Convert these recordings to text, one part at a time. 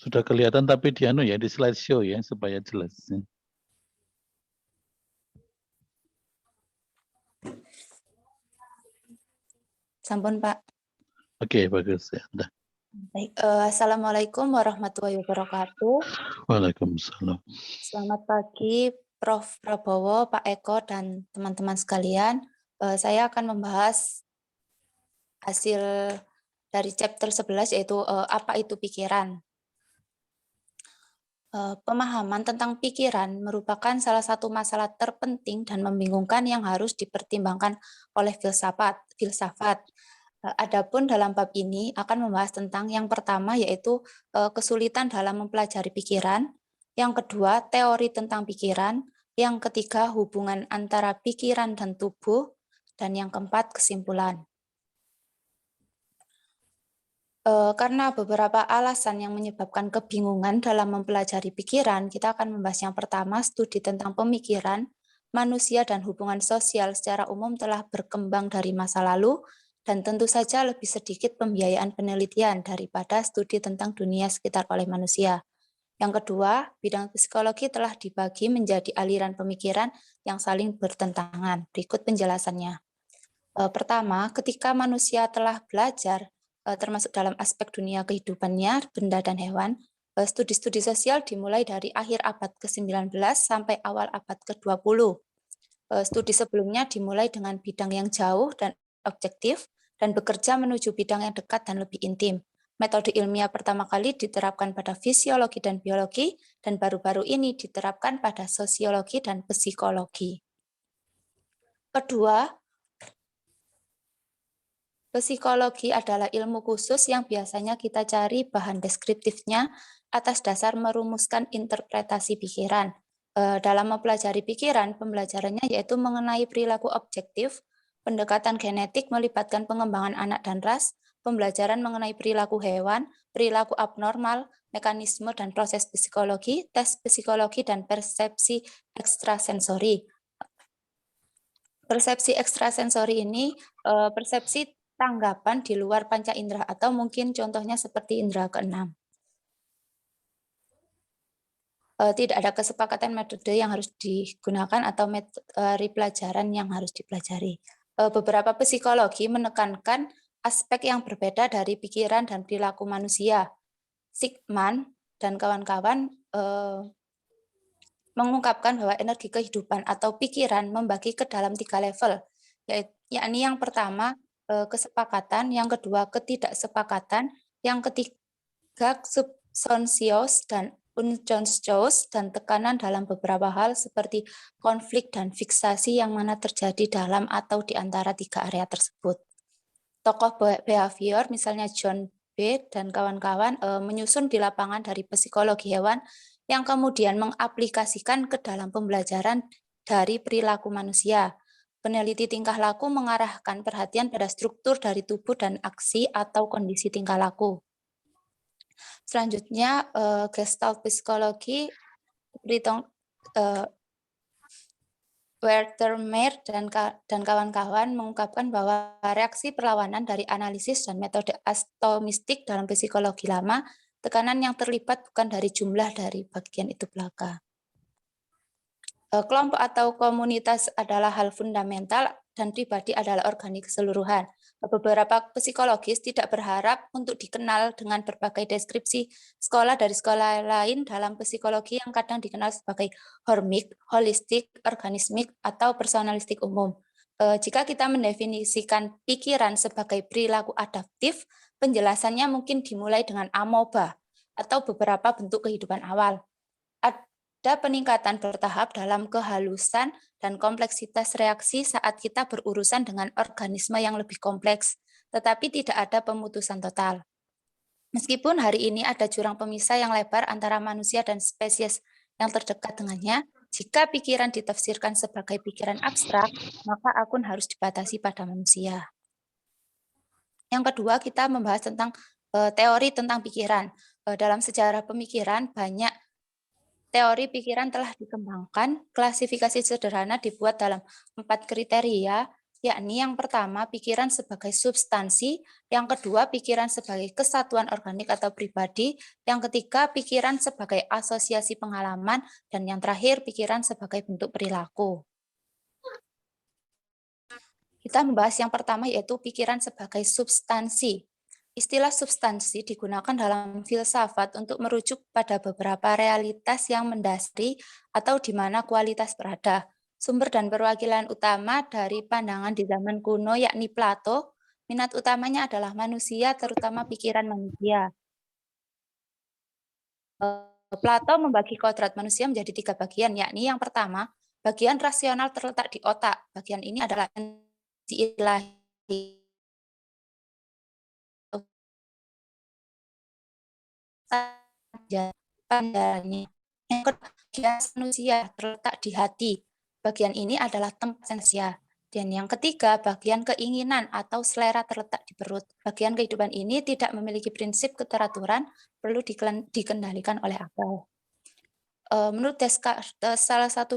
Sudah kelihatan tapi di ya di slideshow ya supaya jelas. Sampun, Pak. Oke, bagus ya. Udah. Baik, Assalamualaikum warahmatullahi wabarakatuh. Waalaikumsalam. Selamat pagi, Prof. Prabowo, Pak Eko, dan teman-teman sekalian. Saya akan membahas hasil dari chapter 11, yaitu apa itu pikiran. Pemahaman tentang pikiran merupakan salah satu masalah terpenting dan membingungkan yang harus dipertimbangkan oleh filsafat. Adapun dalam bab ini akan membahas tentang yang pertama, yaitu kesulitan dalam mempelajari pikiran, yang kedua teori tentang pikiran, yang ketiga hubungan antara pikiran dan tubuh, dan yang keempat kesimpulan. Karena beberapa alasan yang menyebabkan kebingungan dalam mempelajari pikiran, kita akan membahas yang pertama, studi tentang pemikiran, manusia dan hubungan sosial secara umum telah berkembang dari masa lalu, dan tentu saja lebih sedikit pembiayaan penelitian daripada studi tentang dunia sekitar oleh manusia. Yang kedua, bidang psikologi telah dibagi menjadi aliran pemikiran yang saling bertentangan. Berikut penjelasannya. Pertama, ketika manusia telah belajar, termasuk dalam aspek dunia kehidupannya, benda dan hewan, studi-studi sosial dimulai dari akhir abad ke-19 sampai awal abad ke-20. Studi sebelumnya dimulai dengan bidang yang jauh dan objektif, dan bekerja menuju bidang yang dekat dan lebih intim. Metode ilmiah pertama kali diterapkan pada fisiologi dan biologi, dan baru-baru ini diterapkan pada sosiologi dan psikologi. Kedua, psikologi adalah ilmu khusus yang biasanya kita cari bahan deskriptifnya atas dasar merumuskan interpretasi pikiran. Dalam mempelajari pikiran, pembelajarannya yaitu mengenai perilaku objektif, pendekatan genetik melibatkan pengembangan anak dan ras, pembelajaran mengenai perilaku hewan, perilaku abnormal, mekanisme dan proses psikologi, tes psikologi, dan persepsi ekstrasensori. Persepsi ekstrasensori ini persepsi tanggapan di luar panca indera, atau mungkin contohnya seperti indera keenam. Tidak ada kesepakatan metode yang harus digunakan atau materi pelajaran yang harus dipelajari. Beberapa psikologi menekankan aspek yang berbeda dari pikiran dan perilaku manusia. Sigman dan kawan-kawan mengungkapkan bahwa energi kehidupan atau pikiran membagi ke dalam 3 level, yakni yang pertama kesepakatan, yang kedua ketidaksepakatan, yang ketiga subconscious dan unconscious, dan tekanan dalam beberapa hal seperti konflik dan fiksasi yang mana terjadi dalam atau di antara 3 area tersebut. Tokoh behavior misalnya John B. dan kawan-kawan menyusun di lapangan dari psikologi hewan yang kemudian mengaplikasikan ke dalam pembelajaran dari perilaku manusia. Peneliti tingkah laku mengarahkan perhatian pada struktur dari tubuh dan aksi atau kondisi tingkah laku. Selanjutnya, Gestalt psikologi, Wertheimer dan kawan-kawan mengungkapkan bahwa reaksi perlawanan dari analisis dan metode atomistik dalam psikologi lama, tekanan yang terlibat bukan dari jumlah dari bagian itu belaka. Kelompok atau komunitas adalah hal fundamental dan pribadi adalah organik keseluruhan. Beberapa psikologis tidak berharap untuk dikenal dengan berbagai deskripsi sekolah dari sekolah lain dalam psikologi yang kadang dikenal sebagai hormik, holistik, organismik, atau personalistik umum. Jika kita mendefinisikan pikiran sebagai perilaku adaptif, penjelasannya mungkin dimulai dengan amoeba atau beberapa bentuk kehidupan awal. Ada peningkatan bertahap dalam kehalusan dan kompleksitas reaksi saat kita berurusan dengan organisme yang lebih kompleks, tetapi tidak ada pemutusan total. Meskipun hari ini ada jurang pemisah yang lebar antara manusia dan spesies yang terdekat dengannya, jika pikiran ditafsirkan sebagai pikiran abstrak, maka akun harus dibatasi pada manusia. Yang kedua, kita membahas tentang teori tentang pikiran. Dalam sejarah pemikiran, banyak teori pikiran telah dikembangkan. Klasifikasi sederhana dibuat dalam 4 kriteria, yakni yang pertama pikiran sebagai substansi, yang kedua pikiran sebagai kesatuan organik atau pribadi, yang ketiga pikiran sebagai asosiasi pengalaman, dan yang terakhir pikiran sebagai bentuk perilaku. Kita membahas yang pertama yaitu pikiran sebagai substansi. Istilah substansi digunakan dalam filsafat untuk merujuk pada beberapa realitas yang mendasari atau di mana kualitas berada. Sumber dan perwakilan utama dari pandangan di zaman kuno yakni Plato, minat utamanya adalah manusia, terutama pikiran manusia. Plato membagi kodrat manusia menjadi 3 bagian, yakni yang pertama, bagian rasional terletak di otak. Bagian ini adalah ilahi pandangannya. Yang kedua, bagian manusia terletak di hati. Bagian ini adalah tempat manusia. Dan yang ketiga, bagian keinginan atau selera terletak di perut. Bagian kehidupan ini tidak memiliki prinsip keteraturan, perlu dikendalikan oleh akal. Menurut Descartes, salah satu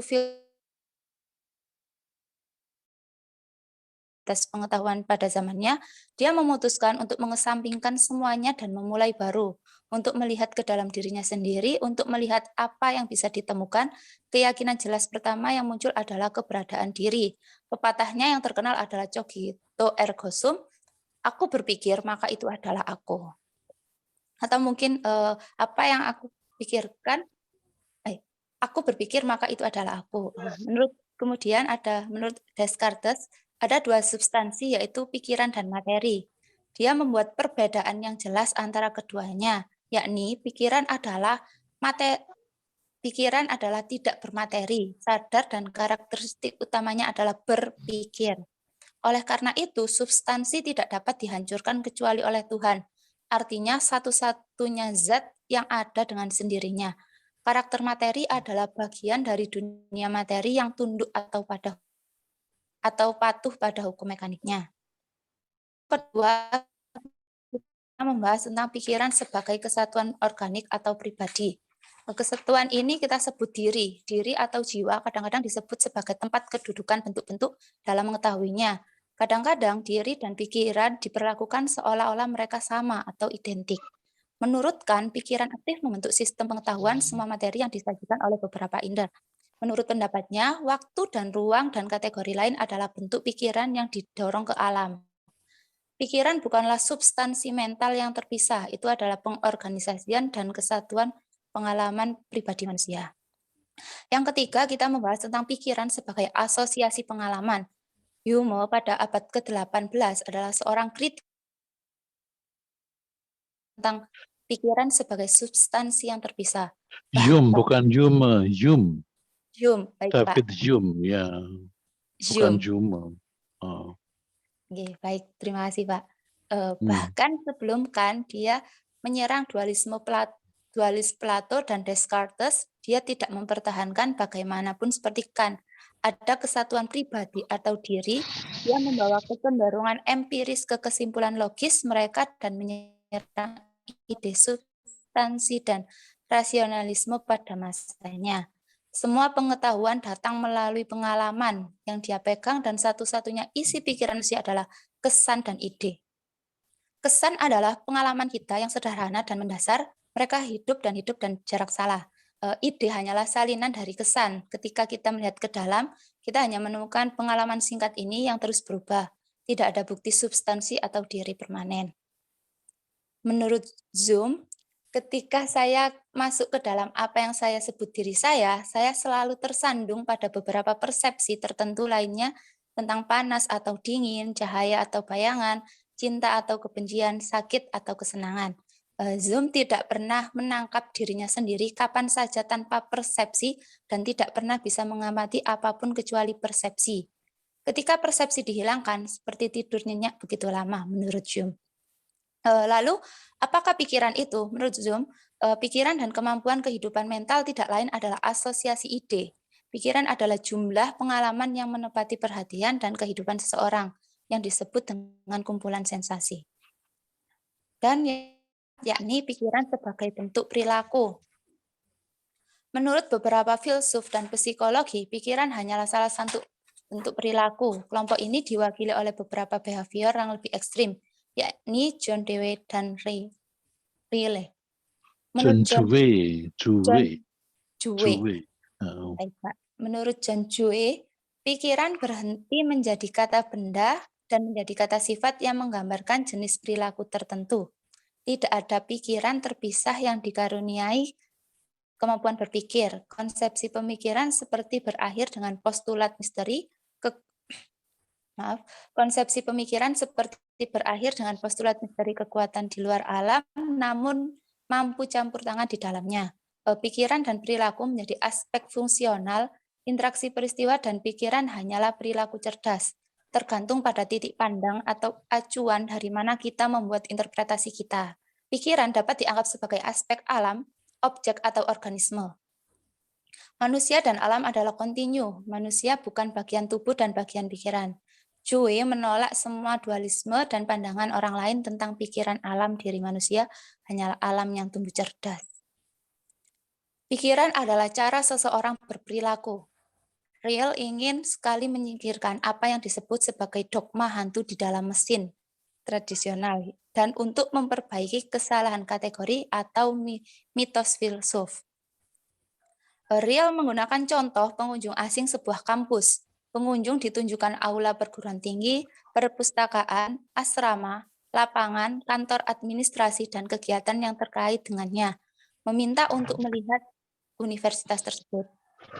tes pengetahuan pada zamannya, dia memutuskan untuk mengesampingkan semuanya dan memulai baru, untuk melihat ke dalam dirinya sendiri, untuk melihat apa yang bisa ditemukan. Keyakinan jelas pertama yang muncul adalah keberadaan diri. Pepatahnya yang terkenal adalah cogito ergo sum, aku berpikir maka itu adalah aku. Atau mungkin apa yang aku pikirkan, aku berpikir maka itu adalah aku. Menurut Descartes, ada 2 substansi yaitu pikiran dan materi. Dia membuat perbedaan yang jelas antara keduanya, yakni pikiran adalah tidak bermateri, sadar, dan karakteristik utamanya adalah berpikir. Oleh karena itu, substansi tidak dapat dihancurkan kecuali oleh Tuhan. Artinya satu-satunya zat yang ada dengan sendirinya. Karakter materi adalah bagian dari dunia materi yang tunduk atau patuh pada hukum mekaniknya. Kedua, kita membahas tentang pikiran sebagai kesatuan organik atau pribadi. Kesatuan ini kita sebut diri. Diri atau jiwa kadang-kadang disebut sebagai tempat kedudukan bentuk-bentuk dalam mengetahuinya. Kadang-kadang diri dan pikiran diperlakukan seolah-olah mereka sama atau identik. Menurut Kant, pikiran aktif membentuk sistem pengetahuan semua materi yang disajikan oleh beberapa indera. Menurut pendapatnya, waktu dan ruang dan kategori lain adalah bentuk pikiran yang didorong ke alam. Pikiran bukanlah substansi mental yang terpisah, itu adalah pengorganisasian dan kesatuan pengalaman pribadi manusia. Yang ketiga, kita membahas tentang pikiran sebagai asosiasi pengalaman. Hume pada abad ke-18 adalah seorang kritik tentang pikiran sebagai substansi yang terpisah. Hume, bukan Hume. Hume. Hume, baik Pak. David Hume, ya. Bukan Hume. Oh. Oke, baik, terima kasih Pak. Bahkan sebelum Kant, dia menyerang dualisme Plato dan Descartes, dia tidak mempertahankan bagaimanapun seperti Kant. Ada kesatuan pribadi atau diri yang membawa kecenderungan empiris ke kesimpulan logis mereka dan menyerang ide substansi dan rasionalisme pada masanya. Semua pengetahuan datang melalui pengalaman yang dia pegang dan satu-satunya isi pikiran manusia adalah kesan dan ide. Kesan adalah pengalaman kita yang sederhana dan mendasar, mereka hidup dan jarak salah. Ide hanyalah salinan dari kesan. Ketika kita melihat ke dalam, kita hanya menemukan pengalaman singkat ini yang terus berubah. Tidak ada bukti substansi atau diri permanen. Menurut Zoom, ketika saya masuk ke dalam apa yang saya sebut diri saya selalu tersandung pada beberapa persepsi tertentu lainnya tentang panas atau dingin, cahaya atau bayangan, cinta atau kebencian, sakit atau kesenangan. Zoom tidak pernah menangkap dirinya sendiri kapan saja tanpa persepsi dan tidak pernah bisa mengamati apapun kecuali persepsi. Ketika persepsi dihilangkan, seperti tidur nyenyak begitu lama menurut Zoom. Lalu, apakah pikiran itu? Menurut Zoom, pikiran dan kemampuan kehidupan mental tidak lain adalah asosiasi ide. Pikiran adalah jumlah pengalaman yang menepati perhatian dan kehidupan seseorang, yang disebut dengan kumpulan sensasi. Dan yakni pikiran sebagai bentuk perilaku. Menurut beberapa filsuf dan psikologi, pikiran hanyalah salah satu bentuk perilaku. Kelompok ini diwakili oleh beberapa behavior yang lebih ekstrim, yakni John Dewey dan Riley. Menurut John Dewey. Menurut John Dewey, pikiran berhenti menjadi kata benda dan menjadi kata sifat yang menggambarkan jenis perilaku tertentu. Tidak ada pikiran terpisah yang dikaruniai kemampuan berpikir. Konsepsi pemikiran seperti berakhir dengan postulat misteri. Konsepsi pemikiran seperti berakhir dengan postulat misteri kekuatan di luar alam, namun mampu campur tangan di dalamnya. Pikiran dan perilaku menjadi aspek fungsional. Interaksi peristiwa dan pikiran hanyalah perilaku cerdas, tergantung pada titik pandang atau acuan dari mana kita membuat interpretasi kita. Pikiran dapat dianggap sebagai aspek alam, objek atau organisme. Manusia dan alam adalah kontinu. Manusia bukan bagian tubuh dan bagian pikiran. Dewey menolak semua dualisme dan pandangan orang lain tentang pikiran alam diri manusia hanyalah alam yang tumbuh cerdas. Pikiran adalah cara seseorang berperilaku. Real ingin sekali menyingkirkan apa yang disebut sebagai dogma hantu di dalam mesin tradisional dan untuk memperbaiki kesalahan kategori atau mitos filsuf. Real menggunakan contoh pengunjung asing sebuah kampus. Pengunjung ditunjukkan aula perguruan tinggi, perpustakaan, asrama, lapangan, kantor administrasi, dan kegiatan yang terkait dengannya. Meminta untuk melihat universitas tersebut.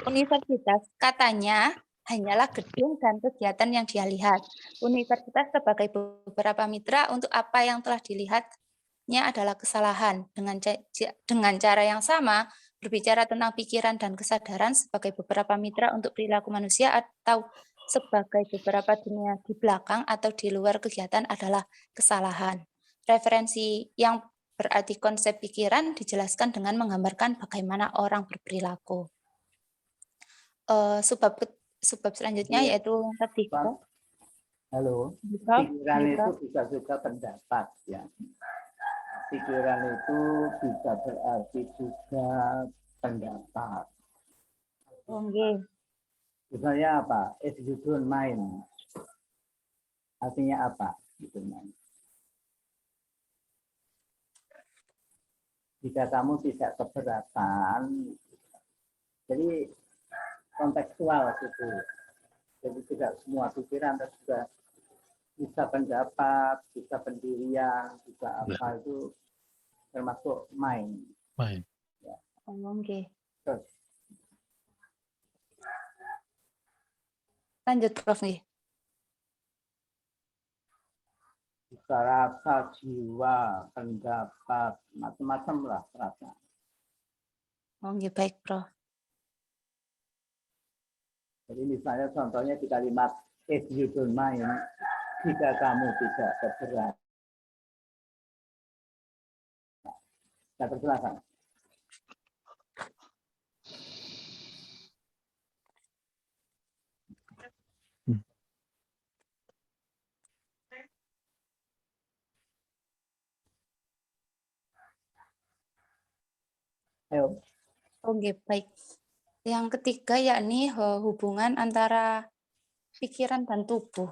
Universitas katanya hanyalah gedung dan kegiatan yang dia lihat. Universitas sebagai beberapa mitra untuk apa yang telah dilihatnya adalah kesalahan. Dengan cara yang sama, berbicara tentang pikiran dan kesadaran sebagai beberapa mitra untuk perilaku manusia atau sebagai beberapa dunia di belakang atau di luar kegiatan adalah kesalahan. Referensi yang berarti konsep pikiran dijelaskan dengan menggambarkan bagaimana orang berperilaku. Sebab selanjutnya yaitu yang ketiga. Halo, pikiran itu bisa juga pendapat ya. Pikiran itu bisa berarti juga pendapat. Oke. Misalnya apa? If you don't mind. Artinya apa? Gitu, jika kamu tidak keberatan, jadi kontekstual gitu. Jadi tidak semua pikiran, tapi juga bisa pendapat, bisa pendirian, bisa apa itu termasuk mind. Ya. Oke. Terus. Lanjut, Prof. nih. Bisa rasa, jiwa, pendapat, macam-macam lah rasa. Oke, baik, Prof. Jadi misalnya contohnya di kalimat if you don't mind, jika kamu tidak keberatan. Tidak terjelasan. Ayo. Oke, baik. Yang ketiga yakni hubungan antara pikiran dan tubuh.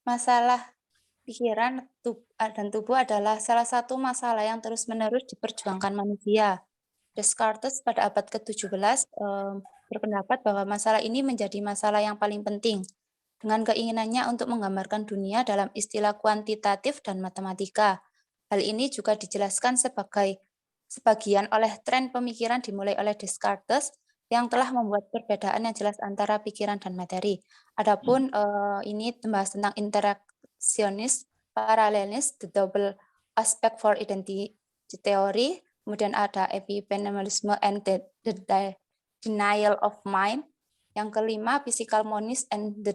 Masalah pikiran dan tubuh adalah salah satu masalah yang terus-menerus diperjuangkan manusia. Descartes pada abad ke-17 berpendapat bahwa masalah ini menjadi masalah yang paling penting, dengan keinginannya untuk menggambarkan dunia dalam istilah kuantitatif dan matematika. Hal ini juga dijelaskan sebagian oleh tren pemikiran dimulai oleh Descartes yang telah membuat perbedaan yang jelas antara pikiran dan materi. Adapun ini membahas tentang interaksionis, paralelis, the double aspect for identity theory, kemudian ada epiphenomenalism and the denial of mind. Yang kelima, physical monist and the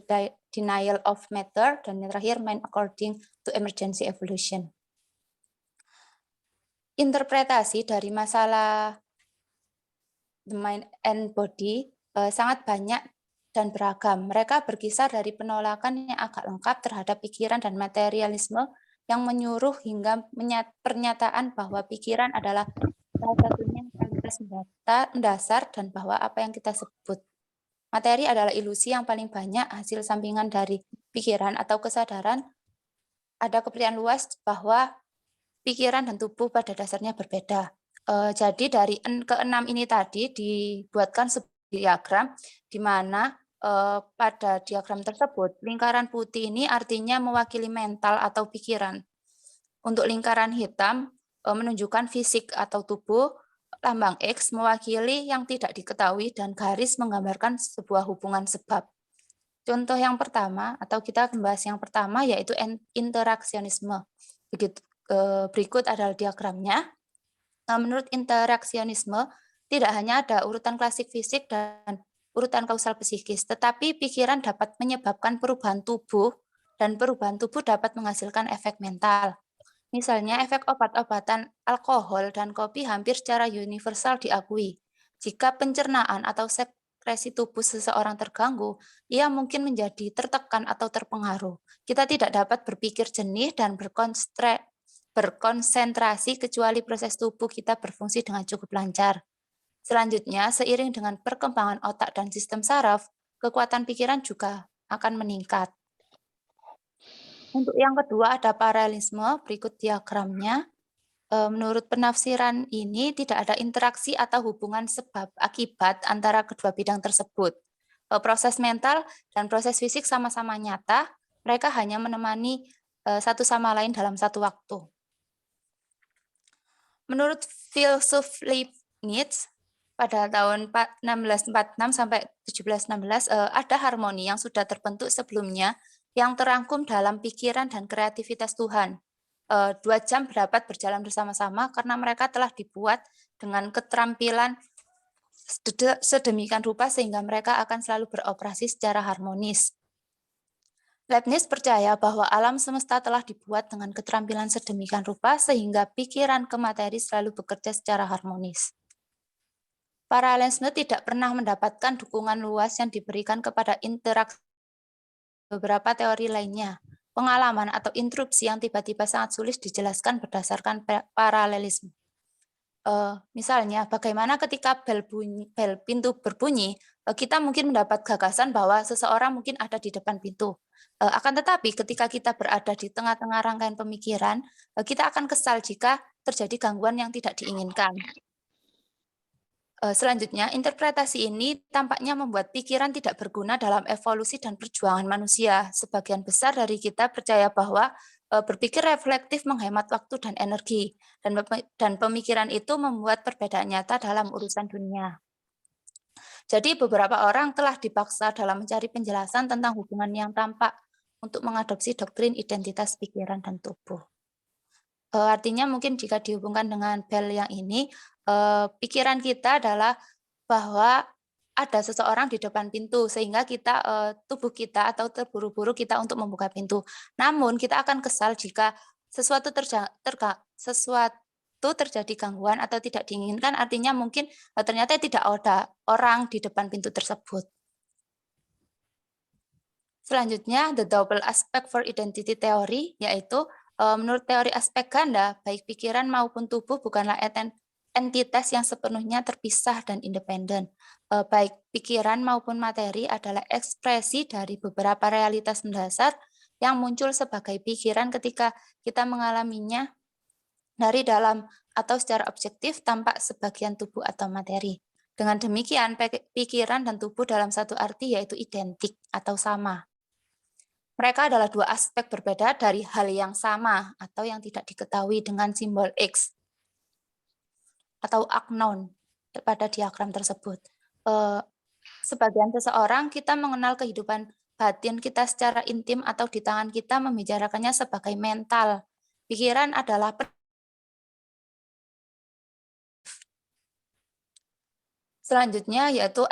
denial of matter. Dan yang terakhir, mind according to emergency evolution. Interpretasi dari masalah the mind and body sangat banyak dan beragam. Mereka berkisar dari penolakan yang agak lengkap terhadap pikiran dan materialisme yang menyuruh hingga pernyataan bahwa pikiran adalah salah satunya realitas mendasar dan bahwa apa yang kita sebut materi adalah ilusi yang paling banyak hasil sampingan dari pikiran atau kesadaran. Ada kepercayaan luas bahwa pikiran dan tubuh pada dasarnya berbeda. Jadi dari keenam ini tadi dibuatkan sebuah diagram di mana pada diagram tersebut lingkaran putih ini artinya mewakili mental atau pikiran. Untuk lingkaran hitam menunjukkan fisik atau tubuh, lambang X mewakili yang tidak diketahui dan garis menggambarkan sebuah hubungan sebab. Contoh yang pertama atau kita membahas yang pertama yaitu interaksionisme. Begitu berikut adalah diagramnya. Menurut interaksionisme tidak hanya ada urutan klasik fisik dan urutan kausal psikis, tetapi pikiran dapat menyebabkan perubahan tubuh dan perubahan tubuh dapat menghasilkan efek mental. Misalnya, efek obat-obatan alkohol dan kopi hampir secara universal diakui. Jika pencernaan atau sekresi tubuh seseorang terganggu, ia mungkin menjadi tertekan atau terpengaruh. Kita tidak dapat berpikir jernih dan berkonsentrasi kecuali proses tubuh kita berfungsi dengan cukup lancar. Selanjutnya, seiring dengan perkembangan otak dan sistem saraf, kekuatan pikiran juga akan meningkat. Untuk yang kedua ada paralelisme, berikut diagramnya. Menurut penafsiran ini tidak ada interaksi atau hubungan sebab akibat antara kedua bidang tersebut. Proses mental dan proses fisik sama-sama nyata, mereka hanya menemani satu sama lain dalam satu waktu. Menurut filsuf Leibniz, pada tahun 1646 sampai 1716 ada harmoni yang sudah terbentuk sebelumnya yang terangkum dalam pikiran dan kreativitas Tuhan. 2 jam dapat berjalan bersama-sama karena mereka telah dibuat dengan keterampilan sedemikian rupa sehingga mereka akan selalu beroperasi secara harmonis. Leibniz percaya bahwa alam semesta telah dibuat dengan keterampilan sedemikian rupa sehingga pikiran ke materi selalu bekerja secara harmonis. Paralelisme tidak pernah mendapatkan dukungan luas yang diberikan kepada interaksi beberapa teori lainnya. Pengalaman atau interupsi yang tiba-tiba sangat sulit dijelaskan berdasarkan paralelisme. Misalnya, bagaimana ketika bel pintu berbunyi, kita mungkin mendapat gagasan bahwa seseorang mungkin ada di depan pintu. Akan tetapi ketika kita berada di tengah-tengah rangkaian pemikiran, kita akan kesal jika terjadi gangguan yang tidak diinginkan. Selanjutnya, interpretasi ini tampaknya membuat pikiran tidak berguna dalam evolusi dan perjuangan manusia. Sebagian besar dari kita percaya bahwa berpikir reflektif menghemat waktu dan energi, dan pemikiran itu membuat perbedaan nyata dalam urusan dunia. Jadi beberapa orang telah dipaksa dalam mencari penjelasan tentang hubungan yang tampak untuk mengadopsi doktrin identitas pikiran dan tubuh. Artinya mungkin jika dihubungkan dengan bel yang ini, pikiran kita adalah bahwa ada seseorang di depan pintu sehingga kita tubuh kita atau terburu-buru kita untuk membuka pintu. Namun kita akan kesal jika sesuatu terjadi gangguan atau tidak diinginkan, artinya mungkin ternyata tidak ada orang di depan pintu tersebut. Selanjutnya, the double aspect for identity theory, yaitu menurut teori aspek ganda, baik pikiran maupun tubuh bukanlah entitas yang sepenuhnya terpisah dan independen. Baik pikiran maupun materi adalah ekspresi dari beberapa realitas mendasar yang muncul sebagai pikiran ketika kita mengalaminya dari dalam atau secara objektif tampak sebagian tubuh atau materi. Dengan demikian, pikiran dan tubuh dalam satu arti yaitu identik atau sama. Mereka adalah dua aspek berbeda dari hal yang sama atau yang tidak diketahui dengan simbol X atau unknown pada diagram tersebut. Sebagian seseorang kita mengenal kehidupan batin kita secara intim atau di tangan kita membicarakannya sebagai mental. Pikiran adalah selanjutnya yaitu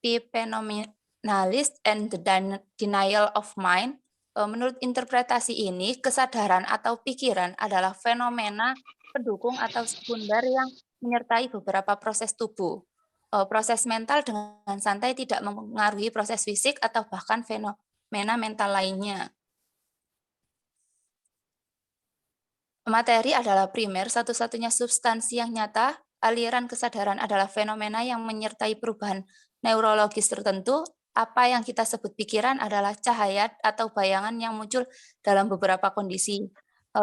epifenomenalist and the denial of mind. Menurut interpretasi ini, kesadaran atau pikiran adalah fenomena pendukung atau sekunder yang menyertai beberapa proses tubuh. Proses mental dengan santai tidak mempengaruhi proses fisik atau bahkan fenomena mental lainnya. Materi adalah primer, satu-satunya substansi yang nyata. Aliran kesadaran adalah fenomena yang menyertai perubahan neurologis tertentu. Apa yang kita sebut pikiran adalah cahaya atau bayangan yang muncul dalam beberapa kondisi.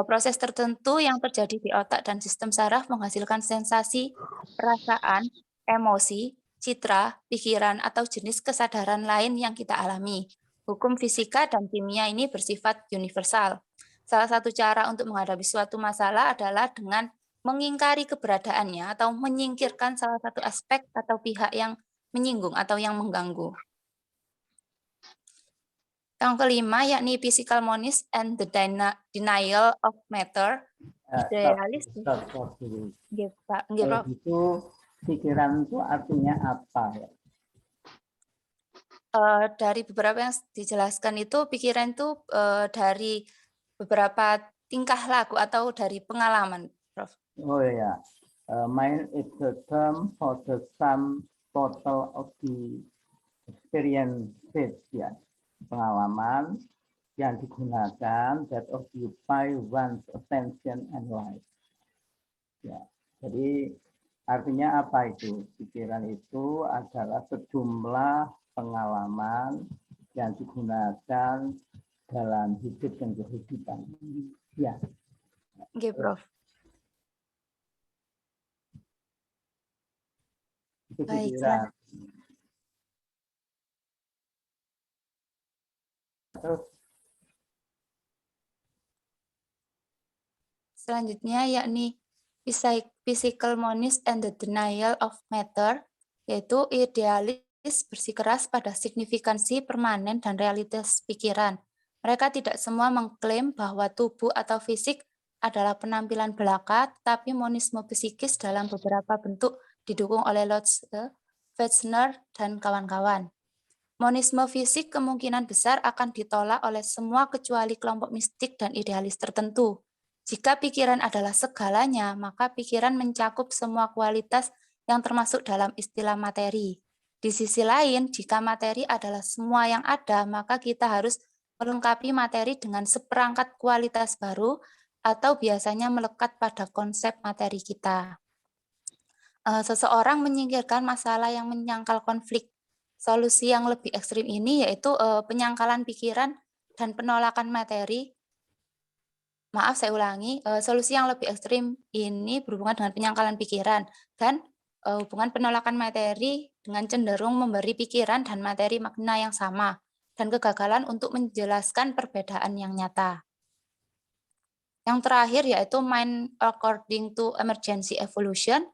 Proses tertentu yang terjadi di otak dan sistem saraf menghasilkan sensasi, perasaan, emosi, citra, pikiran, atau jenis kesadaran lain yang kita alami. Hukum fisika dan kimia ini bersifat universal. Salah satu cara untuk menghadapi suatu masalah adalah dengan mengingkari keberadaannya atau menyingkirkan salah satu aspek atau pihak yang menyinggung atau yang mengganggu. Yang kelima yakni physical monist and the denial of matter. Idealis. Stop dulu. Nggih, Pak. Nggih, Kalau Prof. itu pikiran itu artinya apa ya? Dari beberapa yang dijelaskan itu pikiran itu dari beberapa tingkah laku atau dari pengalaman, Prof. Oh ya, mind is the term for the sum total of the experiences ya, pengalaman yang digunakan that occupy one's attention and life. Ya, jadi artinya apa itu? Pikiran itu adalah sejumlah pengalaman yang digunakan dalam hidup dan kehidupan. Ya. Nggih, Prof. Itu Baik, pikiran. Terus selanjutnya yakni physical monist and the denial of matter, yaitu idealis bersikeras pada signifikansi permanen dan realitas pikiran. Mereka tidak semua mengklaim bahwa tubuh atau fisik adalah penampilan belaka, tetapi monisme psikis dalam beberapa bentuk didukung oleh Lotze, Fechner, dan kawan-kawan. Monisme fisik kemungkinan besar akan ditolak oleh semua kecuali kelompok mistik dan idealis tertentu. Jika pikiran adalah segalanya, maka pikiran mencakup semua kualitas yang termasuk dalam istilah materi. Di sisi lain, jika materi adalah semua yang ada, maka kita harus melengkapi materi dengan seperangkat kualitas baru atau biasanya melekat pada konsep materi kita. Seseorang menyingkirkan masalah yang menyangkal konflik. Solusi yang lebih ekstrim ini yaitu penyangkalan pikiran dan penolakan materi. Maaf, saya ulangi. Solusi yang lebih ekstrim ini berhubungan dengan penyangkalan pikiran dan hubungan penolakan materi dengan cenderung memberi pikiran dan materi makna yang sama dan kegagalan untuk menjelaskan perbedaan yang nyata. Yang terakhir yaitu mind according to emergency evolution.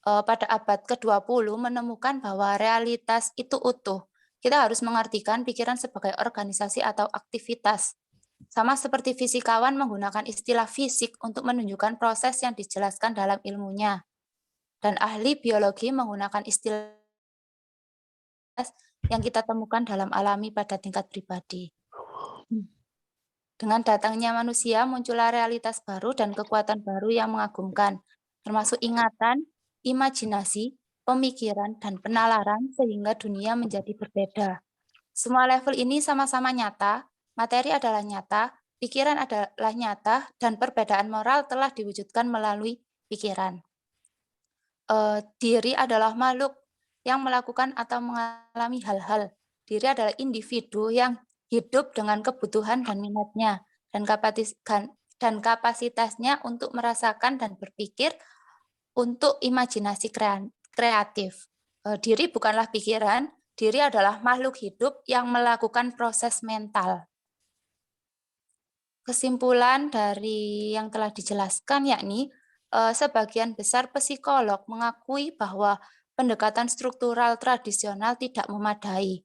Pada abad ke-20 menemukan bahwa realitas itu utuh. Kita harus mengartikan pikiran sebagai organisasi atau aktivitas. Sama seperti fisikawan menggunakan istilah fisik untuk menunjukkan proses yang dijelaskan dalam ilmunya. Dan ahli biologi menggunakan istilah yang kita temukan dalam alami pada tingkat pribadi. Dengan datangnya manusia, muncullah realitas baru dan kekuatan baru yang mengagumkan, termasuk ingatan, imajinasi, pemikiran, dan penalaran sehingga dunia menjadi berbeda. Semua level ini sama-sama nyata, materi adalah nyata, pikiran adalah nyata, dan perbedaan moral telah diwujudkan melalui pikiran. Diri adalah makhluk yang melakukan atau mengalami hal-hal. Diri adalah individu yang hidup dengan kebutuhan dan minatnya, dan kapasitasnya untuk merasakan dan berpikir, untuk imajinasi kreatif. Diri bukanlah pikiran, diri adalah makhluk hidup yang melakukan proses mental. Kesimpulan dari yang telah dijelaskan yakni sebagian besar psikolog mengakui bahwa pendekatan struktural tradisional tidak memadai.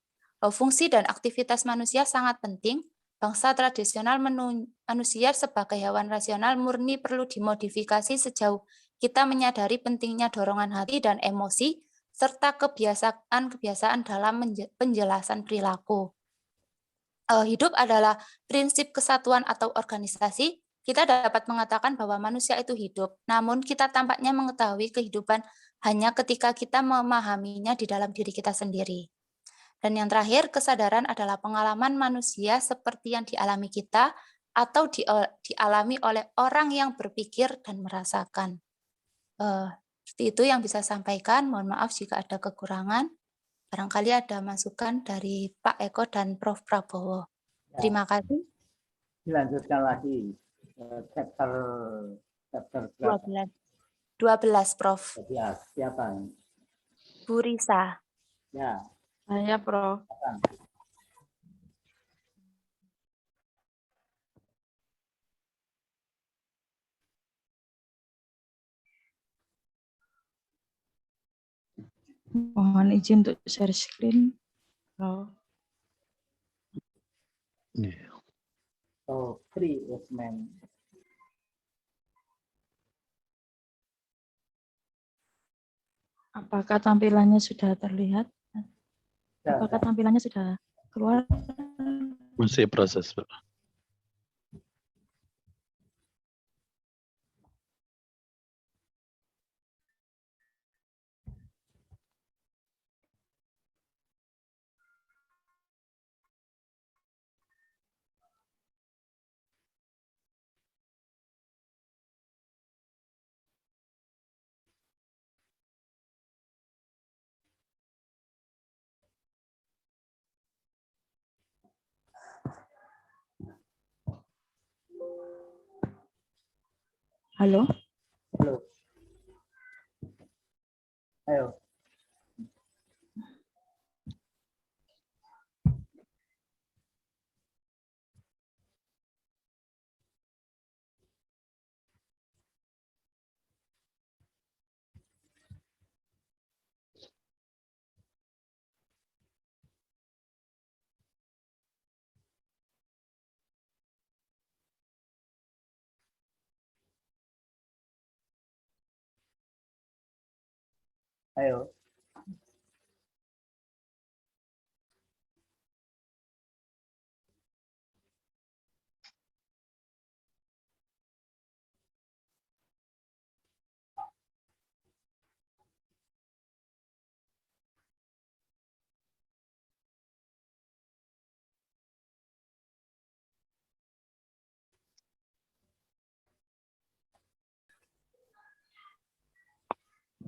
Fungsi dan aktivitas manusia sangat penting. Bangsa tradisional manusia sebagai hewan rasional murni perlu dimodifikasi sejauh kita menyadari pentingnya dorongan hati dan emosi, serta kebiasaan-kebiasaan dalam penjelasan perilaku. Hidup adalah prinsip kesatuan atau organisasi. Kita dapat mengatakan bahwa manusia itu hidup, namun kita tampaknya mengetahui kehidupan hanya ketika kita memahaminya di dalam diri kita sendiri. Dan yang terakhir, kesadaran adalah pengalaman manusia seperti yang dialami kita, atau dialami oleh orang yang berpikir dan merasakan. Seperti itu yang bisa sampaikan. Mohon maaf jika ada kekurangan. Barangkali ada masukan dari Pak Eko dan Prof. Prabowo. Ya, Terima kasih. dilanjutkan lagi chapter berapa? 12, Prof. 12. Siapa? Bu Risa. Ya, Saya, Prof. silakan. Mohon izin untuk share screen. Prof. Iya. So, 3 Usman. Apakah tampilannya sudah terlihat? Apakah tampilannya sudah keluar? Masih proses, Pak. Halo? Halo. Ayo. Ayo.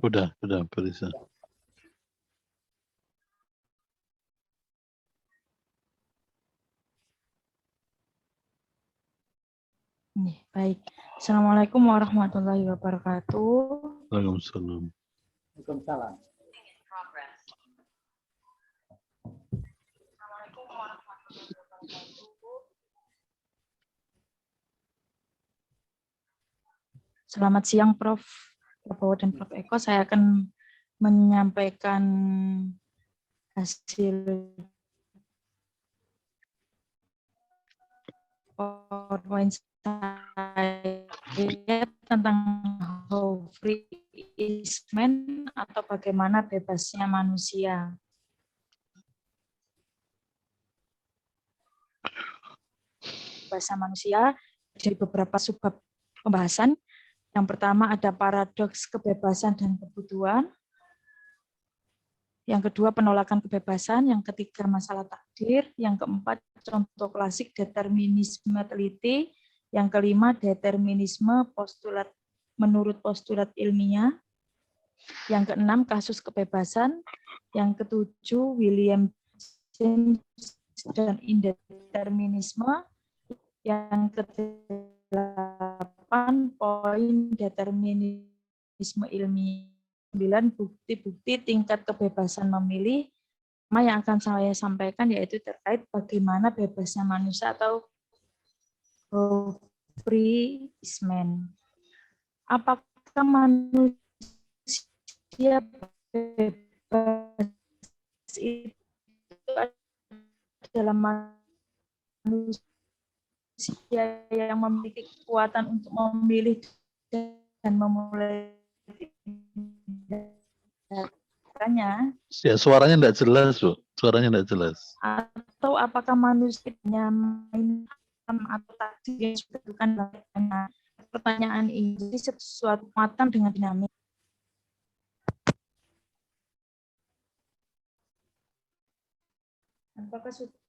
Udah, Bu Risa. Nih, baik. Assalamualaikum warahmatullahi wabarakatuh. Waalaikumsalam. Waalaikumsalam. Assalamualaikum warahmatullahi wabarakatuh. Selamat siang, Prof. Prabowo dan Prof. Eko. Saya akan menyampaikan hasil PowerPoint saya tentang how free is man atau bagaimana bebasnya manusia. Bebasnya manusia dari beberapa subbab pembahasan. Yang pertama ada paradoks kebebasan dan kebutuhan. Yang kedua penolakan kebebasan. Yang ketiga masalah takdir. Yang keempat contoh klasik determinisme teliti. Yang kelima determinisme postulat menurut postulat ilmiah. Yang keenam kasus kebebasan. Yang ketujuh William James dan indeterminisme. Yang kedelapan poin determinisme ilmiah. 9 bukti-bukti tingkat kebebasan memilih. Yang akan saya sampaikan yaitu terkait bagaimana bebasnya manusia atau free is man. Apakah manusia bebas itu adalah manusia yang memiliki kekuatan untuk memilih dan memulai tindakannya, Ya, suaranya tidak jelas, Bu. Suaranya tidak jelas. atau apakah manusia main atau takdir yang sudah ditentukan. Pertanyaan ini sesuatu matang dengan dinamik. Apakah sudah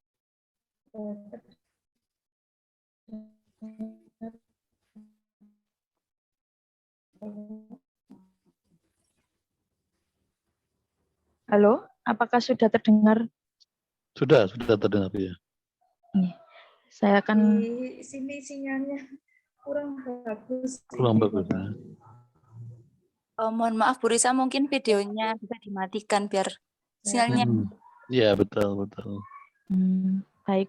Halo, apakah sudah terdengar? Sudah terdengar ya. Nih, saya akan Di sini sinyalnya kurang bagus. Kurang bagus. Ya. Mohon maaf Bu Risa, mungkin videonya bisa dimatikan biar sinyalnya. Iya, betul. baik.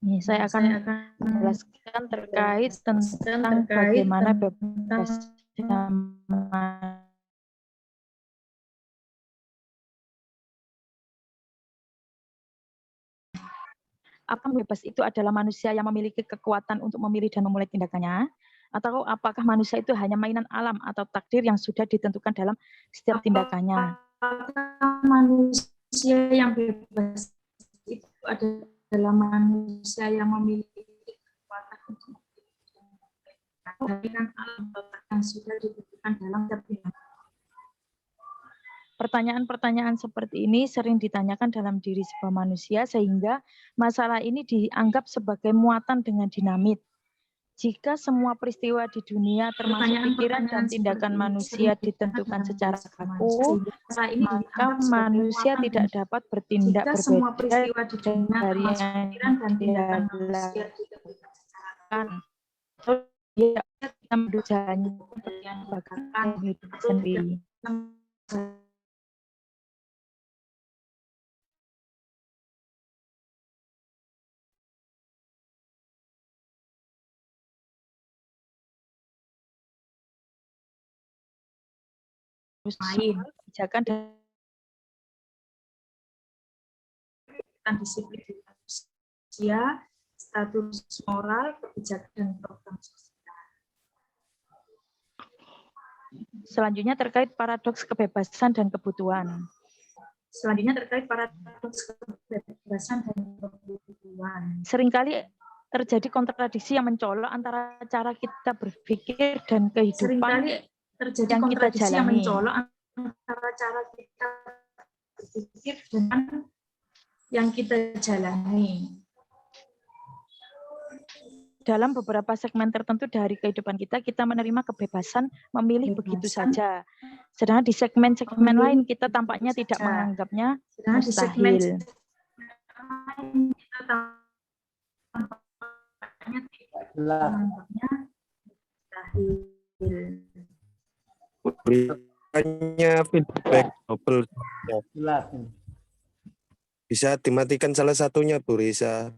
Nih, saya akan menjelaskan terkait tentang bagaimana bebasnya apa bebas itu adalah manusia yang memiliki kekuatan untuk memilih dan memulai tindakannya, atau apakah manusia itu hanya mainan alam atau takdir yang sudah ditentukan dalam setiap tindakannya? Apakah manusia yang bebas itu adalah manusia yang memiliki kekuatan untuk mainan alam atau takdir yang sudah ditentukan dalam setiap tindakannya? Pertanyaan-pertanyaan seperti ini sering ditanyakan dalam diri sebuah manusia sehingga masalah ini dianggap sebagai muatan dengan dinamit. Jika semua peristiwa di dunia termasuk pikiran dan tindakan manusia ditentukan secara kaku, maka manusia tidak dapat bertindak berbeda dari yang dilakukan. Dia akan berjalan bahkan hidup sendiri. Lain kebijakan dan disiplin manusia, status moral, kebijakan dan program sosial. Selanjutnya terkait paradoks kebebasan dan kebutuhan. Seringkali terjadi kontradiksi yang mencolok antara cara kita berpikir dan kehidupan yang kita jalani. Antara cara kita berpikir dengan yang kita jalani. Dalam beberapa segmen tertentu dari kehidupan kita, kita menerima kebebasan memilih begitu saja. Sedangkan di segmen-segmen lain kita tampaknya tidak menganggapnya mustahil. Hanya feedback double. Bisa dimatikan salah satunya, Bu Risa.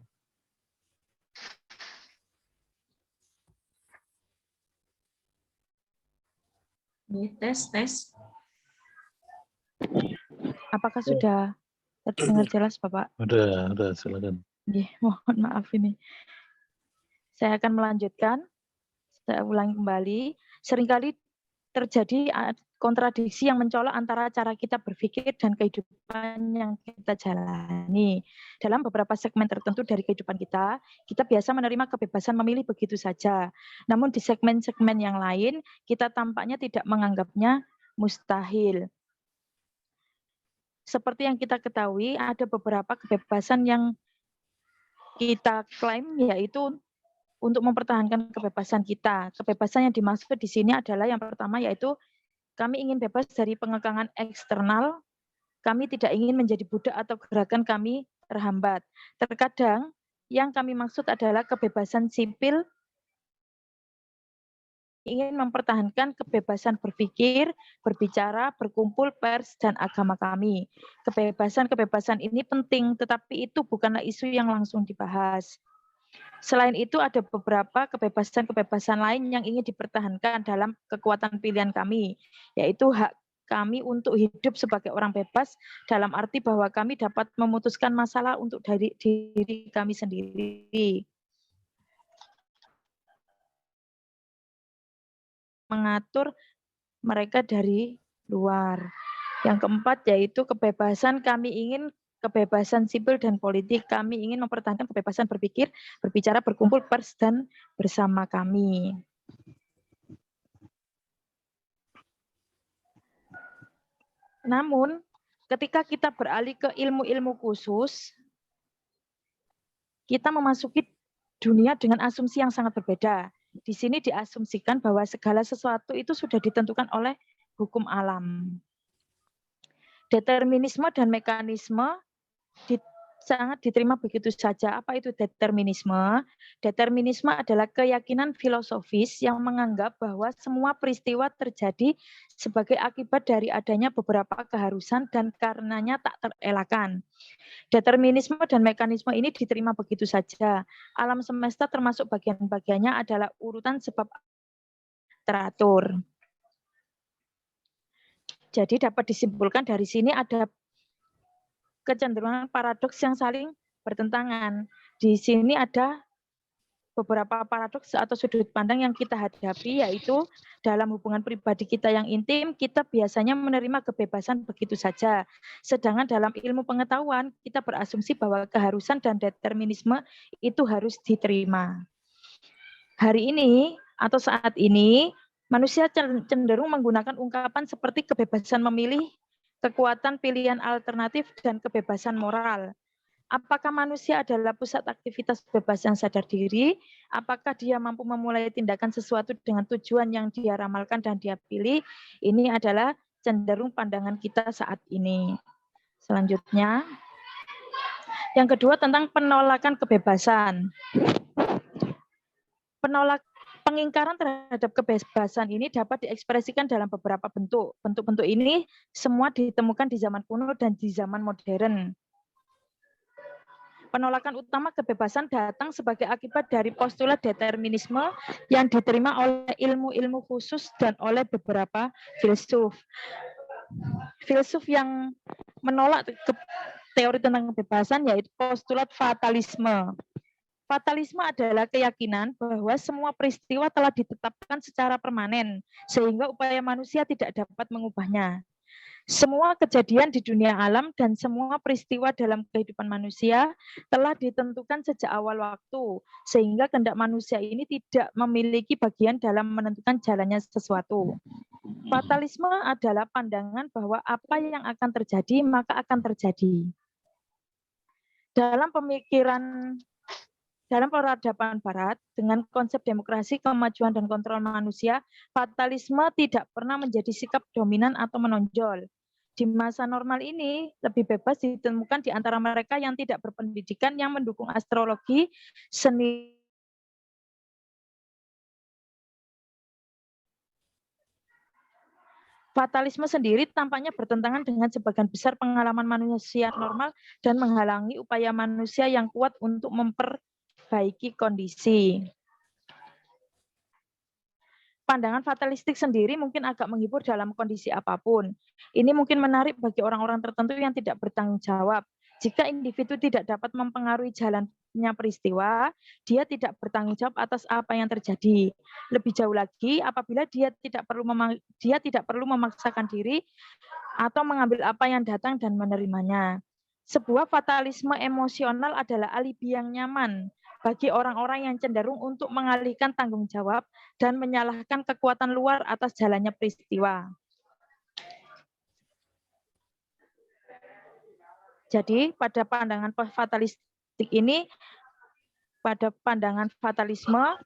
Tes. Apakah sudah terdengar jelas, Bapak? Udah, silakan. Mohon maaf ini. Saya akan melanjutkan. Saya ulangi kembali. Seringkali terjadi kontradiksi yang mencolok antara cara kita berpikir dan kehidupan yang kita jalani. Dalam beberapa segmen tertentu dari kehidupan kita biasa menerima kebebasan memilih begitu saja. Namun di segmen-segmen yang lain, kita tampaknya tidak menganggapnya mustahil. Seperti yang kita ketahui, ada beberapa kebebasan yang kita klaim, yaitu untuk mempertahankan kebebasan kita. Kebebasan yang dimaksud di sini adalah yang pertama, yaitu kami ingin bebas dari pengekangan eksternal, kami tidak ingin menjadi budak atau gerakan kami terhambat. Terkadang yang kami maksud adalah kebebasan sipil, ingin mempertahankan kebebasan berpikir, berbicara, berkumpul, pers, dan agama kami. Kebebasan-kebebasan ini penting, tetapi itu bukanlah isu yang langsung dibahas. Selain itu ada beberapa kebebasan-kebebasan lain yang ingin dipertahankan dalam kekuatan pilihan kami, yaitu hak kami untuk hidup sebagai orang bebas dalam arti bahwa kami dapat memutuskan masalah untuk diri kami sendiri. Mengatur mereka dari luar. Yang keempat yaitu kebebasan kami ingin kebebasan sipil dan politik. Kami ingin mempertahankan kebebasan berpikir, berbicara, berkumpul, pers, dan bersama kami. Namun, ketika kita beralih ke ilmu-ilmu khusus, kita memasuki dunia dengan asumsi yang sangat berbeda. Di sini diasumsikan bahwa segala sesuatu itu sudah ditentukan oleh hukum alam. Determinisme dan mekanisme sangat diterima begitu saja. Apa itu determinisme? Determinisme adalah keyakinan filosofis yang menganggap bahwa semua peristiwa terjadi sebagai akibat dari adanya beberapa keharusan dan karenanya tak terelakkan. Determinisme dan mekanisme ini diterima begitu saja. Alam semesta termasuk bagian-bagiannya adalah urutan sebab teratur. Jadi dapat disimpulkan dari sini ada kecenderungan paradoks yang saling bertentangan. Di sini ada beberapa paradoks atau sudut pandang yang kita hadapi, yaitu dalam hubungan pribadi kita yang intim, kita biasanya menerima kebebasan begitu saja. Sedangkan dalam ilmu pengetahuan, kita berasumsi bahwa keharusan dan determinisme itu harus diterima. Hari ini atau saat ini, manusia cenderung menggunakan ungkapan seperti kebebasan memilih, kekuatan pilihan alternatif, dan kebebasan moral. Apakah manusia adalah pusat aktivitas bebas yang sadar diri? Apakah dia mampu memulai tindakan sesuatu dengan tujuan yang dia ramalkan dan dia pilih? Ini adalah cenderung pandangan kita saat ini. Selanjutnya, yang kedua tentang penolakan kebebasan. Pengingkaran terhadap kebebasan ini dapat diekspresikan dalam beberapa bentuk. Bentuk-bentuk ini semua ditemukan di zaman kuno dan di zaman modern. Penolakan utama kebebasan datang sebagai akibat dari postulat determinisme yang diterima oleh ilmu-ilmu khusus dan oleh beberapa filsuf. Filsuf yang menolak teori tentang kebebasan yaitu postulat fatalisme. Fatalisme adalah keyakinan bahwa semua peristiwa telah ditetapkan secara permanen, sehingga upaya manusia tidak dapat mengubahnya. Semua kejadian di dunia alam dan semua peristiwa dalam kehidupan manusia telah ditentukan sejak awal waktu, sehingga kehendak manusia ini tidak memiliki bagian dalam menentukan jalannya sesuatu. Fatalisme adalah pandangan bahwa apa yang akan terjadi, maka akan terjadi. Dalam peradaban Barat, dengan konsep demokrasi, kemajuan, dan kontrol manusia, fatalisme tidak pernah menjadi sikap dominan atau menonjol. Di masa normal ini, lebih bebas ditemukan di antara mereka yang tidak berpendidikan yang mendukung astrologi, seni. Fatalisme sendiri tampaknya bertentangan dengan sebagian besar pengalaman manusia normal dan menghalangi upaya manusia yang kuat untuk memperbaiki kondisi. Pandangan fatalistik sendiri mungkin agak menghibur dalam kondisi apapun. Ini mungkin menarik bagi orang-orang tertentu yang tidak bertanggung jawab. Jika individu tidak dapat mempengaruhi jalannya peristiwa, dia tidak bertanggung jawab atas apa yang terjadi. Lebih jauh lagi, apabila dia tidak perlu memaksakan diri atau mengambil apa yang datang dan menerimanya. Sebuah fatalisme emosional adalah alibi yang nyaman bagi orang-orang yang cenderung untuk mengalihkan tanggung jawab dan menyalahkan kekuatan luar atas jalannya peristiwa. Jadi pada pandangan fatalistik ini, pada pandangan fatalisme,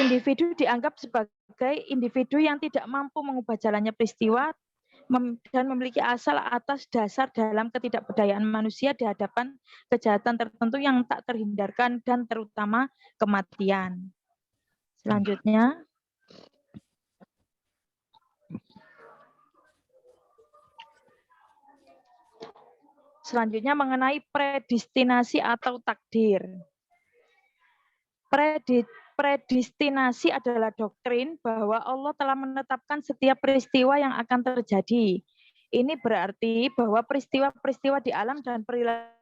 individu dianggap sebagai individu yang tidak mampu mengubah jalannya peristiwa dan memiliki asal atas dasar dalam ketidakberdayaan manusia di hadapan kejahatan tertentu yang tak terhindarkan dan terutama kematian. Selanjutnya, mengenai predestinasi atau takdir. Predestinasi adalah doktrin bahwa Allah telah menetapkan setiap peristiwa yang akan terjadi. Ini berarti bahwa peristiwa-peristiwa di alam dan perilaku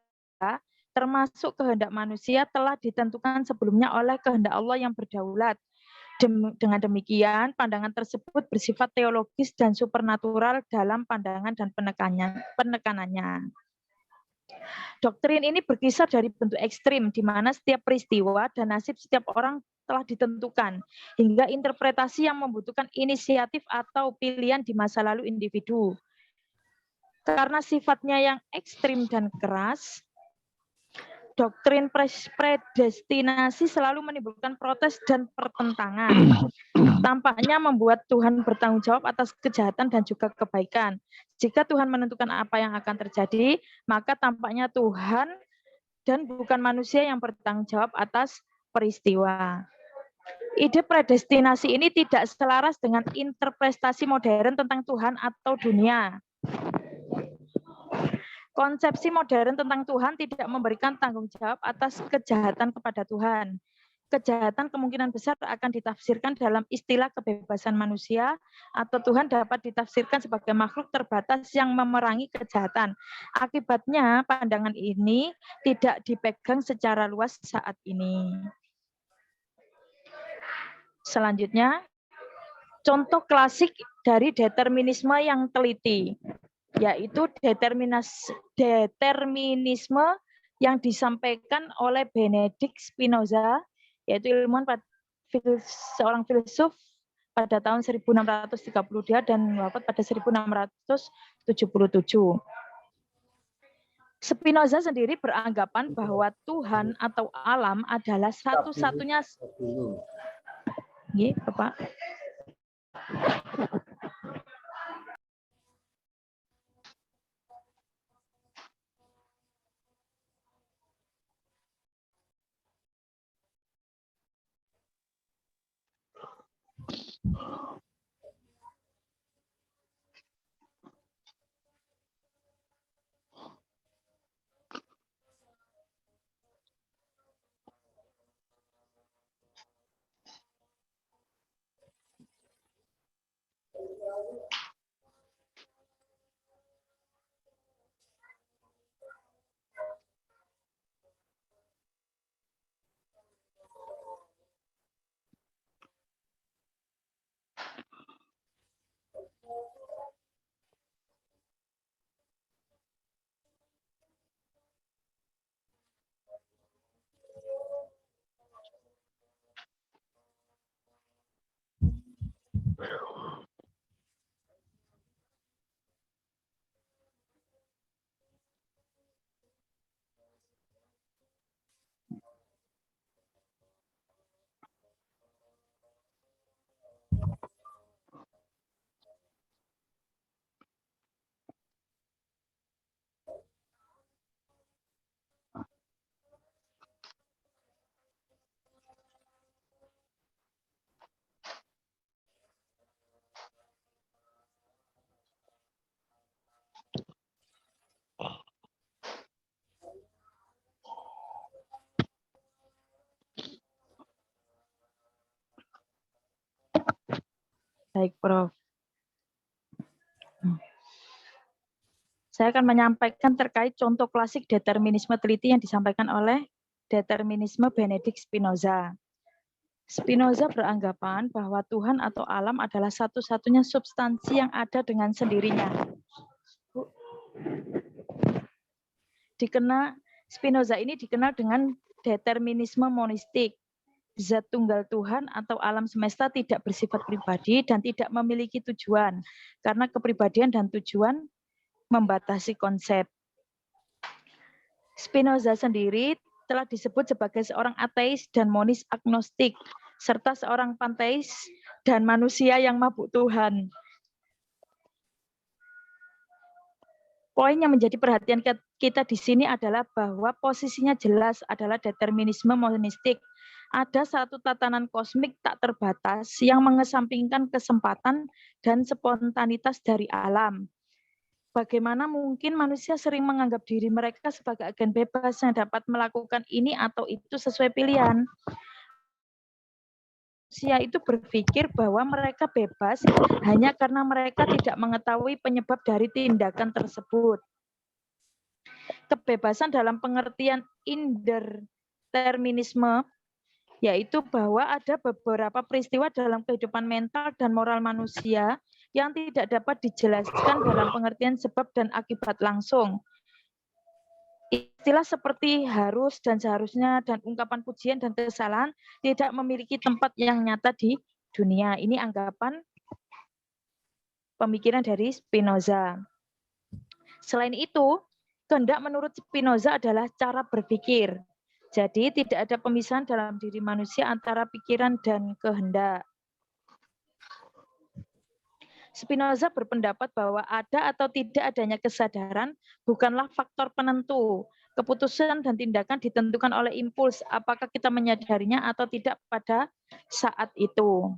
termasuk kehendak manusia telah ditentukan sebelumnya oleh kehendak Allah yang berdaulat. Dengan demikian, pandangan tersebut bersifat teologis dan supernatural dalam pandangan dan penekanannya. Doktrin ini berkisar dari bentuk ekstrim, di mana setiap peristiwa dan nasib setiap orang telah ditentukan, hingga interpretasi yang membutuhkan inisiatif atau pilihan di masa lalu individu. Karena sifatnya yang ekstrim dan keras, doktrin predestinasi selalu menimbulkan protes dan pertentangan. Tampaknya membuat Tuhan bertanggung jawab atas kejahatan dan juga kebaikan. Jika Tuhan menentukan apa yang akan terjadi, maka tampaknya Tuhan dan bukan manusia yang bertanggung jawab atas peristiwa. Ide predestinasi ini tidak selaras dengan interpretasi modern tentang Tuhan atau dunia. Konsepsi modern tentang Tuhan tidak memberikan tanggung jawab atas kejahatan kepada Tuhan. Kejahatan kemungkinan besar akan ditafsirkan dalam istilah kebebasan manusia, atau Tuhan dapat ditafsirkan sebagai makhluk terbatas yang memerangi kejahatan. Akibatnya, pandangan ini tidak dipegang secara luas saat ini. Selanjutnya, contoh klasik dari determinisme yang teliti, yaitu determinisme yang disampaikan oleh Benedict Spinoza, yaitu seorang filsuf pada tahun 1632 dan wafat pada 1677. Spinoza sendiri beranggapan bahwa Tuhan atau alam adalah satu-satunya. Iya, Bapak. Baik, Prof. Saya akan menyampaikan terkait contoh klasik determinisme teliti yang disampaikan oleh determinisme Benedict Spinoza. Spinoza beranggapan bahwa Tuhan atau alam adalah satu-satunya substansi yang ada dengan sendirinya. Spinoza ini dikenal dengan determinisme monistik. Zat tunggal Tuhan atau alam semesta tidak bersifat pribadi dan tidak memiliki tujuan, karena kepribadian dan tujuan membatasi konsep. Spinoza sendiri telah disebut sebagai seorang ateis dan monis agnostik, serta seorang panteis dan manusia yang mabuk Tuhan. Poin yang menjadi perhatian kita di sini adalah bahwa posisinya jelas adalah determinisme monistik. Ada satu tatanan kosmik tak terbatas yang mengesampingkan kesempatan dan spontanitas dari alam. Bagaimana mungkin manusia sering menganggap diri mereka sebagai agen bebas yang dapat melakukan ini atau itu sesuai pilihan? Manusia itu berpikir bahwa mereka bebas hanya karena mereka tidak mengetahui penyebab dari tindakan tersebut. Kebebasan dalam pengertian indeterminisme yaitu bahwa ada beberapa peristiwa dalam kehidupan mental dan moral manusia yang tidak dapat dijelaskan dalam pengertian sebab dan akibat langsung. Istilah seperti harus dan seharusnya dan ungkapan pujian dan kesalahan tidak memiliki tempat yang nyata di dunia. Ini anggapan pemikiran dari Spinoza. Selain itu, kehendak menurut Spinoza adalah cara berpikir. Jadi tidak ada pemisahan dalam diri manusia antara pikiran dan kehendak. Spinoza berpendapat bahwa ada atau tidak adanya kesadaran bukanlah faktor penentu. Keputusan dan tindakan ditentukan oleh impuls, apakah kita menyadarinya atau tidak pada saat itu.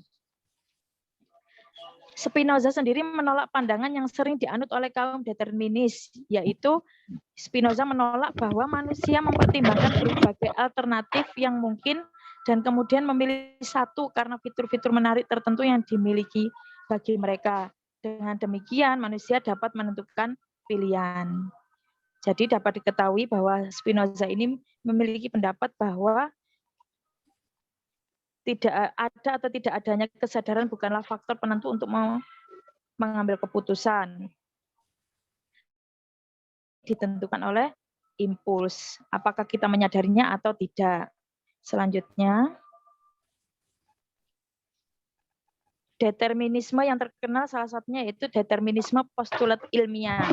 Spinoza sendiri menolak pandangan yang sering dianut oleh kaum determinis, yaitu Spinoza menolak bahwa manusia mempertimbangkan berbagai alternatif yang mungkin dan kemudian memilih satu karena fitur-fitur menarik tertentu yang dimiliki bagi mereka. Dengan demikian, manusia dapat menentukan pilihan. Jadi dapat diketahui bahwa Spinoza ini memiliki pendapat bahwa tidak ada atau tidak adanya kesadaran bukanlah faktor penentu untuk mengambil keputusan. Ditentukan oleh impuls. Apakah kita menyadarinya atau tidak. Selanjutnya, determinisme yang terkenal salah satunya yaitu determinisme postulat ilmiah.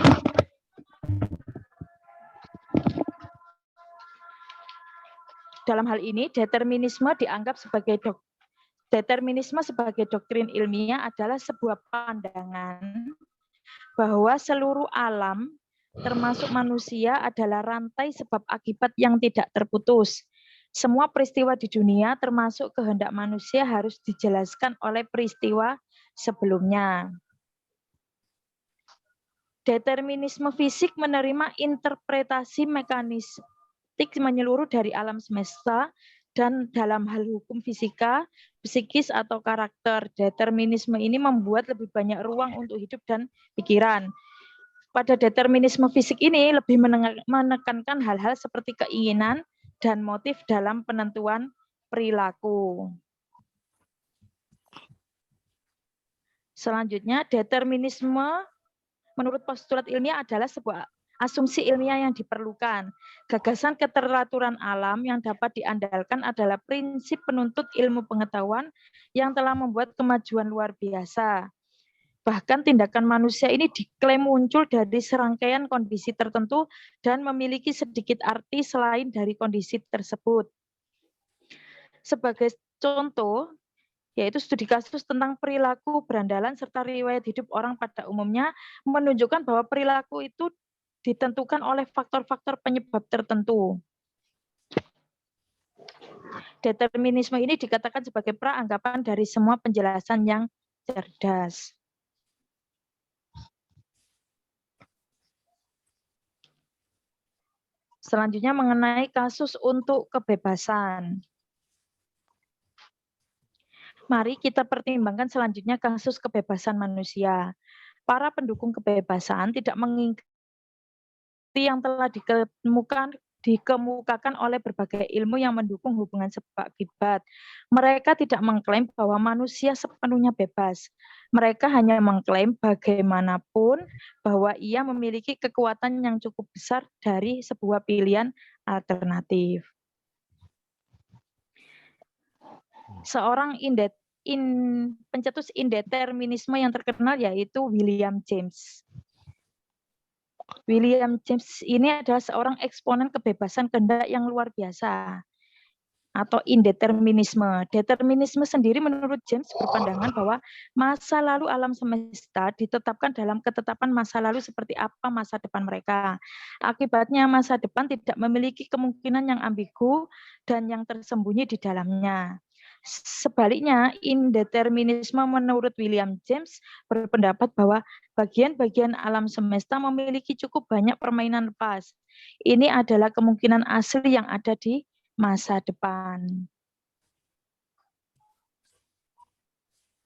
Dalam hal ini, determinisme sebagai doktrin ilmiah adalah sebuah pandangan bahwa seluruh alam, termasuk manusia, adalah rantai sebab akibat yang tidak terputus. Semua peristiwa di dunia, termasuk kehendak manusia, harus dijelaskan oleh peristiwa sebelumnya. Determinisme fisik menerima interpretasi mekanistik menyeluruh dari alam semesta dan dalam hal hukum fisika, psikis atau karakter. Determinisme ini membuat lebih banyak ruang untuk hidup dan pikiran. Pada determinisme fisik ini lebih menekankan hal-hal seperti keinginan dan motif dalam penentuan perilaku. Selanjutnya, determinisme menurut postulat ilmiah adalah sebuah asumsi ilmiah yang diperlukan. Gagasan keteraturan alam yang dapat diandalkan adalah prinsip penuntut ilmu pengetahuan yang telah membuat kemajuan luar biasa. Bahkan tindakan manusia ini diklaim muncul dari serangkaian kondisi tertentu dan memiliki sedikit arti selain dari kondisi tersebut. Sebagai contoh, yaitu studi kasus tentang perilaku berandalan serta riwayat hidup orang pada umumnya menunjukkan bahwa perilaku itu ditentukan oleh faktor-faktor penyebab tertentu. Determinisme ini dikatakan sebagai praanggapan dari semua penjelasan yang cerdas. Selanjutnya mengenai kasus untuk kebebasan. Mari kita pertimbangkan selanjutnya kasus kebebasan manusia. Para pendukung kebebasan tidak mengingkari yang telah dikemukakan oleh berbagai ilmu yang mendukung hubungan sebab akibat. Mereka tidak mengklaim bahwa manusia sepenuhnya bebas. Mereka hanya mengklaim bagaimanapun bahwa ia memiliki kekuatan yang cukup besar dari sebuah pilihan alternatif. Seorang pencetus indeterminisme yang terkenal yaitu William James. William James ini adalah seorang eksponen kebebasan kehendak yang luar biasa atau indeterminisme. Determinisme sendiri menurut James berpandangan bahwa masa lalu alam semesta ditetapkan dalam ketetapan masa lalu seperti apa masa depan mereka. Akibatnya masa depan tidak memiliki kemungkinan yang ambigu dan yang tersembunyi di dalamnya. Sebaliknya, indeterminisme menurut William James berpendapat bahwa bagian-bagian alam semesta memiliki cukup banyak permainan lepas. Ini adalah kemungkinan asli yang ada di masa depan.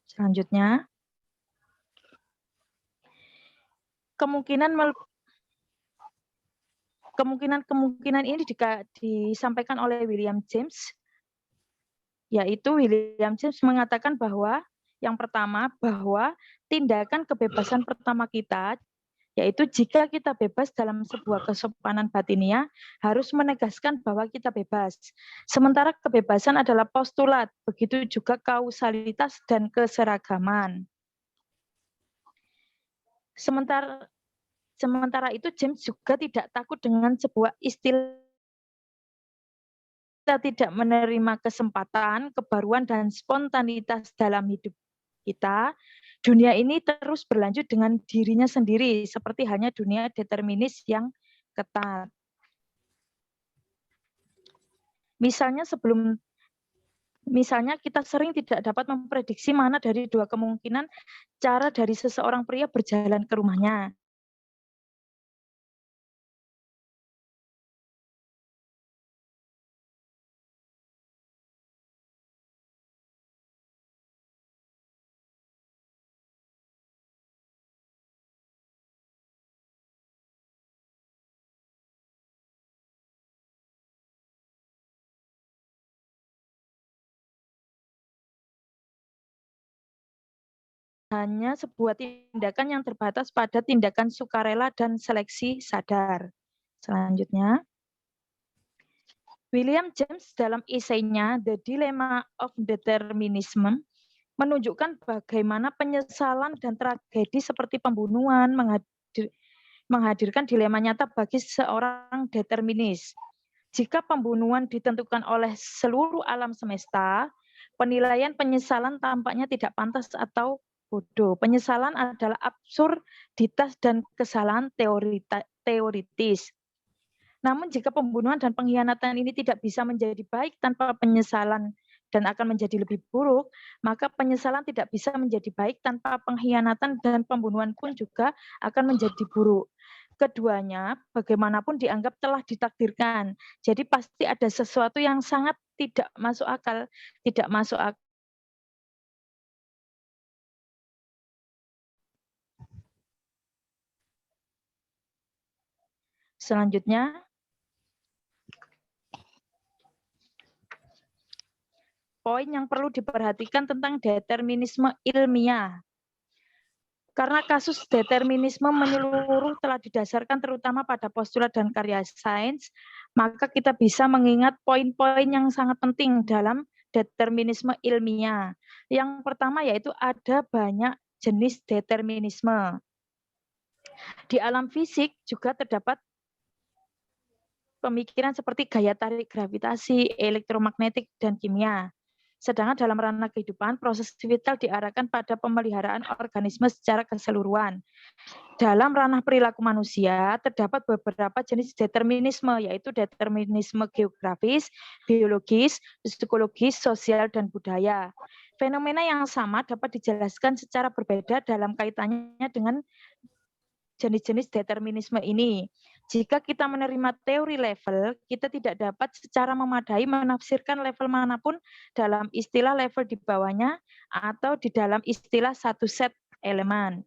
Selanjutnya, kemungkinan ini disampaikan oleh William James, yaitu William James mengatakan bahwa yang pertama, bahwa tindakan kebebasan pertama kita, yaitu jika kita bebas dalam sebuah kesopanan batiniah, harus menegaskan bahwa kita bebas. Sementara kebebasan adalah postulat, begitu juga kausalitas dan keseragaman. Sementara itu James juga tidak takut dengan sebuah istilah kita tidak menerima kesempatan, kebaruan, dan spontanitas dalam hidup kita, dunia ini terus berlanjut dengan dirinya sendiri, seperti halnya dunia determinis yang ketat. Misalnya kita sering tidak dapat memprediksi mana dari dua kemungkinan cara dari seseorang pria berjalan ke rumahnya. Hanya sebuah tindakan yang terbatas pada tindakan sukarela dan seleksi sadar. Selanjutnya, William James dalam esainya The Dilemma of Determinism menunjukkan bagaimana penyesalan dan tragedi seperti pembunuhan menghadirkan dilema nyata bagi seorang determinis. Jika pembunuhan ditentukan oleh seluruh alam semesta, penilaian penyesalan tampaknya tidak pantas atau bodoh. Penyesalan adalah absurditas dan kesalahan teoritis. Namun jika pembunuhan dan pengkhianatan ini tidak bisa menjadi baik tanpa penyesalan dan akan menjadi lebih buruk, maka penyesalan tidak bisa menjadi baik tanpa pengkhianatan dan pembunuhan pun juga akan menjadi buruk. Keduanya bagaimanapun dianggap telah ditakdirkan. Jadi pasti ada sesuatu yang sangat tidak masuk akal. Selanjutnya, poin yang perlu diperhatikan tentang determinisme ilmiah. Karena kasus determinisme menyeluruh telah didasarkan terutama pada postulat dan karya sains, maka kita bisa mengingat poin-poin yang sangat penting dalam determinisme ilmiah. Yang pertama yaitu ada banyak jenis determinisme. Di alam fisik juga terdapat pemikiran seperti gaya tarik gravitasi, elektromagnetik, dan kimia. Sedangkan dalam ranah kehidupan, proses vital diarahkan pada pemeliharaan organisme secara keseluruhan. Dalam ranah perilaku manusia, terdapat beberapa jenis determinisme, yaitu determinisme geografis, biologis, psikologis, sosial, dan budaya. Fenomena yang sama dapat dijelaskan secara berbeda dalam kaitannya dengan jenis-jenis determinisme ini. Jika kita menerima teori level, kita tidak dapat secara memadai menafsirkan level manapun dalam istilah level di bawahnya atau di dalam istilah satu set elemen.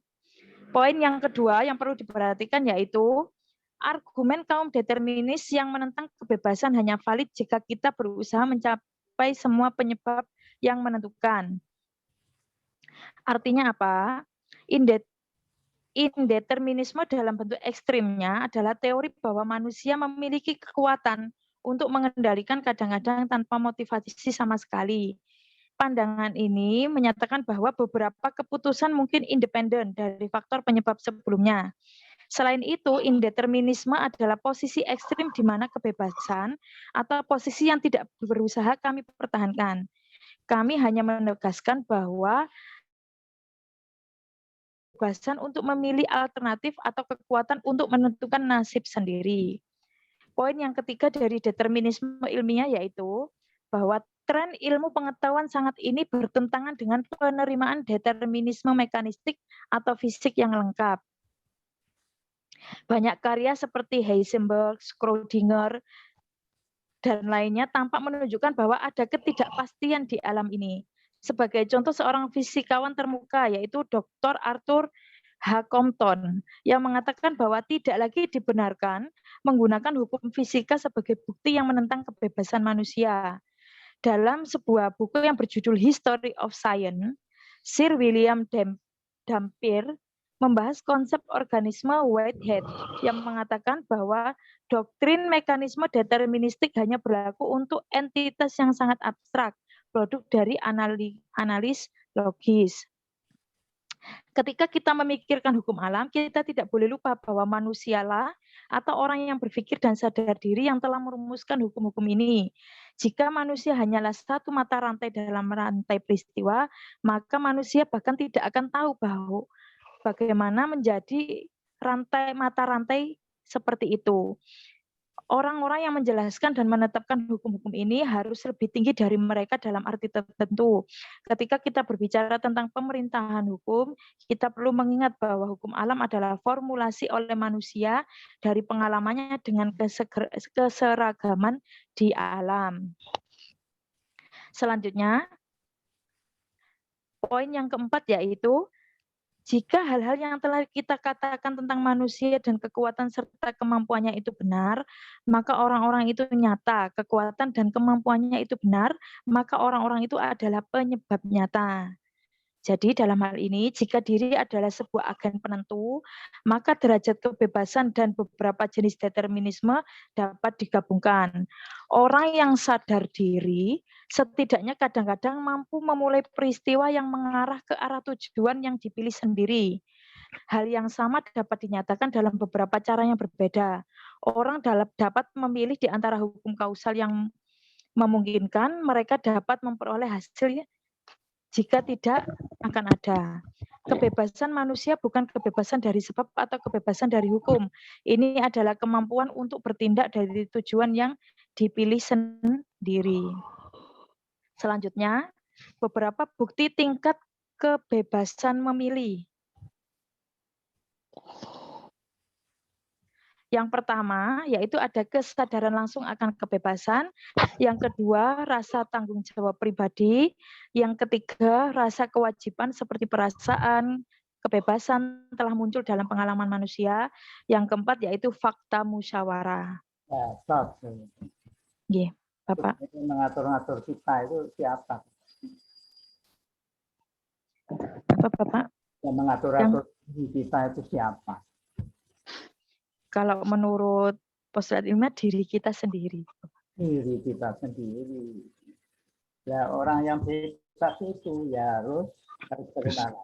Poin yang kedua yang perlu diperhatikan yaitu argumen kaum determinis yang menentang kebebasan hanya valid jika kita berusaha mencapai semua penyebab yang menentukan. Artinya apa? Indeterminisme dalam bentuk ekstrimnya adalah teori bahwa manusia memiliki kekuatan untuk mengendalikan kadang-kadang tanpa motivasi sama sekali. Pandangan ini menyatakan bahwa beberapa keputusan mungkin independen dari faktor penyebab sebelumnya. Selain itu, indeterminisme adalah posisi ekstrim di mana kebebasan atau posisi yang tidak berusaha kami pertahankan. Kami hanya menegaskan bahwa kebebasan untuk memilih alternatif atau kekuatan untuk menentukan nasib sendiri. Poin yang ketiga dari determinisme ilmiah yaitu bahwa tren ilmu pengetahuan sangat ini bertentangan dengan penerimaan determinisme mekanistik atau fisik yang lengkap. Banyak karya seperti Heisenberg, Schrödinger, dan lainnya tampak menunjukkan bahwa ada ketidakpastian di alam ini. Sebagai contoh seorang fisikawan termuka yaitu Dr. Arthur H. Compton yang mengatakan bahwa tidak lagi dibenarkan menggunakan hukum fisika sebagai bukti yang menentang kebebasan manusia. Dalam sebuah buku yang berjudul History of Science, Sir William Dampier membahas konsep organisme Whitehead yang mengatakan bahwa doktrin mekanisme deterministik hanya berlaku untuk entitas yang sangat abstrak, produk dari analis logis. Ketika kita memikirkan hukum alam, kita tidak boleh lupa bahwa manusialah atau orang yang berpikir dan sadar diri yang telah merumuskan hukum-hukum ini. Jika manusia hanyalah satu mata rantai dalam rantai peristiwa, maka manusia bahkan tidak akan tahu bahwa bagaimana menjadi mata rantai seperti itu. Orang-orang yang menjelaskan dan menetapkan hukum-hukum ini harus lebih tinggi dari mereka dalam arti tertentu. Ketika kita berbicara tentang pemerintahan hukum, kita perlu mengingat bahwa hukum alam adalah formulasi oleh manusia dari pengalamannya dengan keseragaman di alam. Selanjutnya, poin yang keempat yaitu jika hal-hal yang telah kita katakan tentang manusia dan kekuatan serta kemampuannya itu benar, maka orang-orang itu nyata. Kekuatan dan kemampuannya itu benar, maka orang-orang itu adalah penyebab nyata. Jadi dalam hal ini, jika diri adalah sebuah agen penentu, maka derajat kebebasan dan beberapa jenis determinisme dapat digabungkan. Orang yang sadar diri, setidaknya kadang-kadang mampu memulai peristiwa yang mengarah ke arah tujuan yang dipilih sendiri. Hal yang sama dapat dinyatakan dalam beberapa cara yang berbeda. Orang dapat memilih di antara hukum kausal yang memungkinkan mereka dapat memperoleh hasil. Jika tidak, akan ada. Kebebasan manusia bukan kebebasan dari sebab atau kebebasan dari hukum. Ini adalah kemampuan untuk bertindak dari tujuan yang dipilih sendiri. Selanjutnya, beberapa bukti tingkat kebebasan memilih. Yang pertama, yaitu ada kesadaran langsung akan kebebasan. Yang kedua, rasa tanggung jawab pribadi. Yang ketiga, rasa kewajiban seperti perasaan, kebebasan telah muncul dalam pengalaman manusia. Yang keempat, yaitu fakta musyawarah. Ya, stop. Nggih, Bapak. Yang mengatur-ngatur kita itu siapa? Bapak. Yang mengatur-ngatur kita itu siapa? Kalau menurut postulat ilmiah, diri kita sendiri. Diri kita sendiri. Ya, orang yang bebas itu ya harus bagaimana?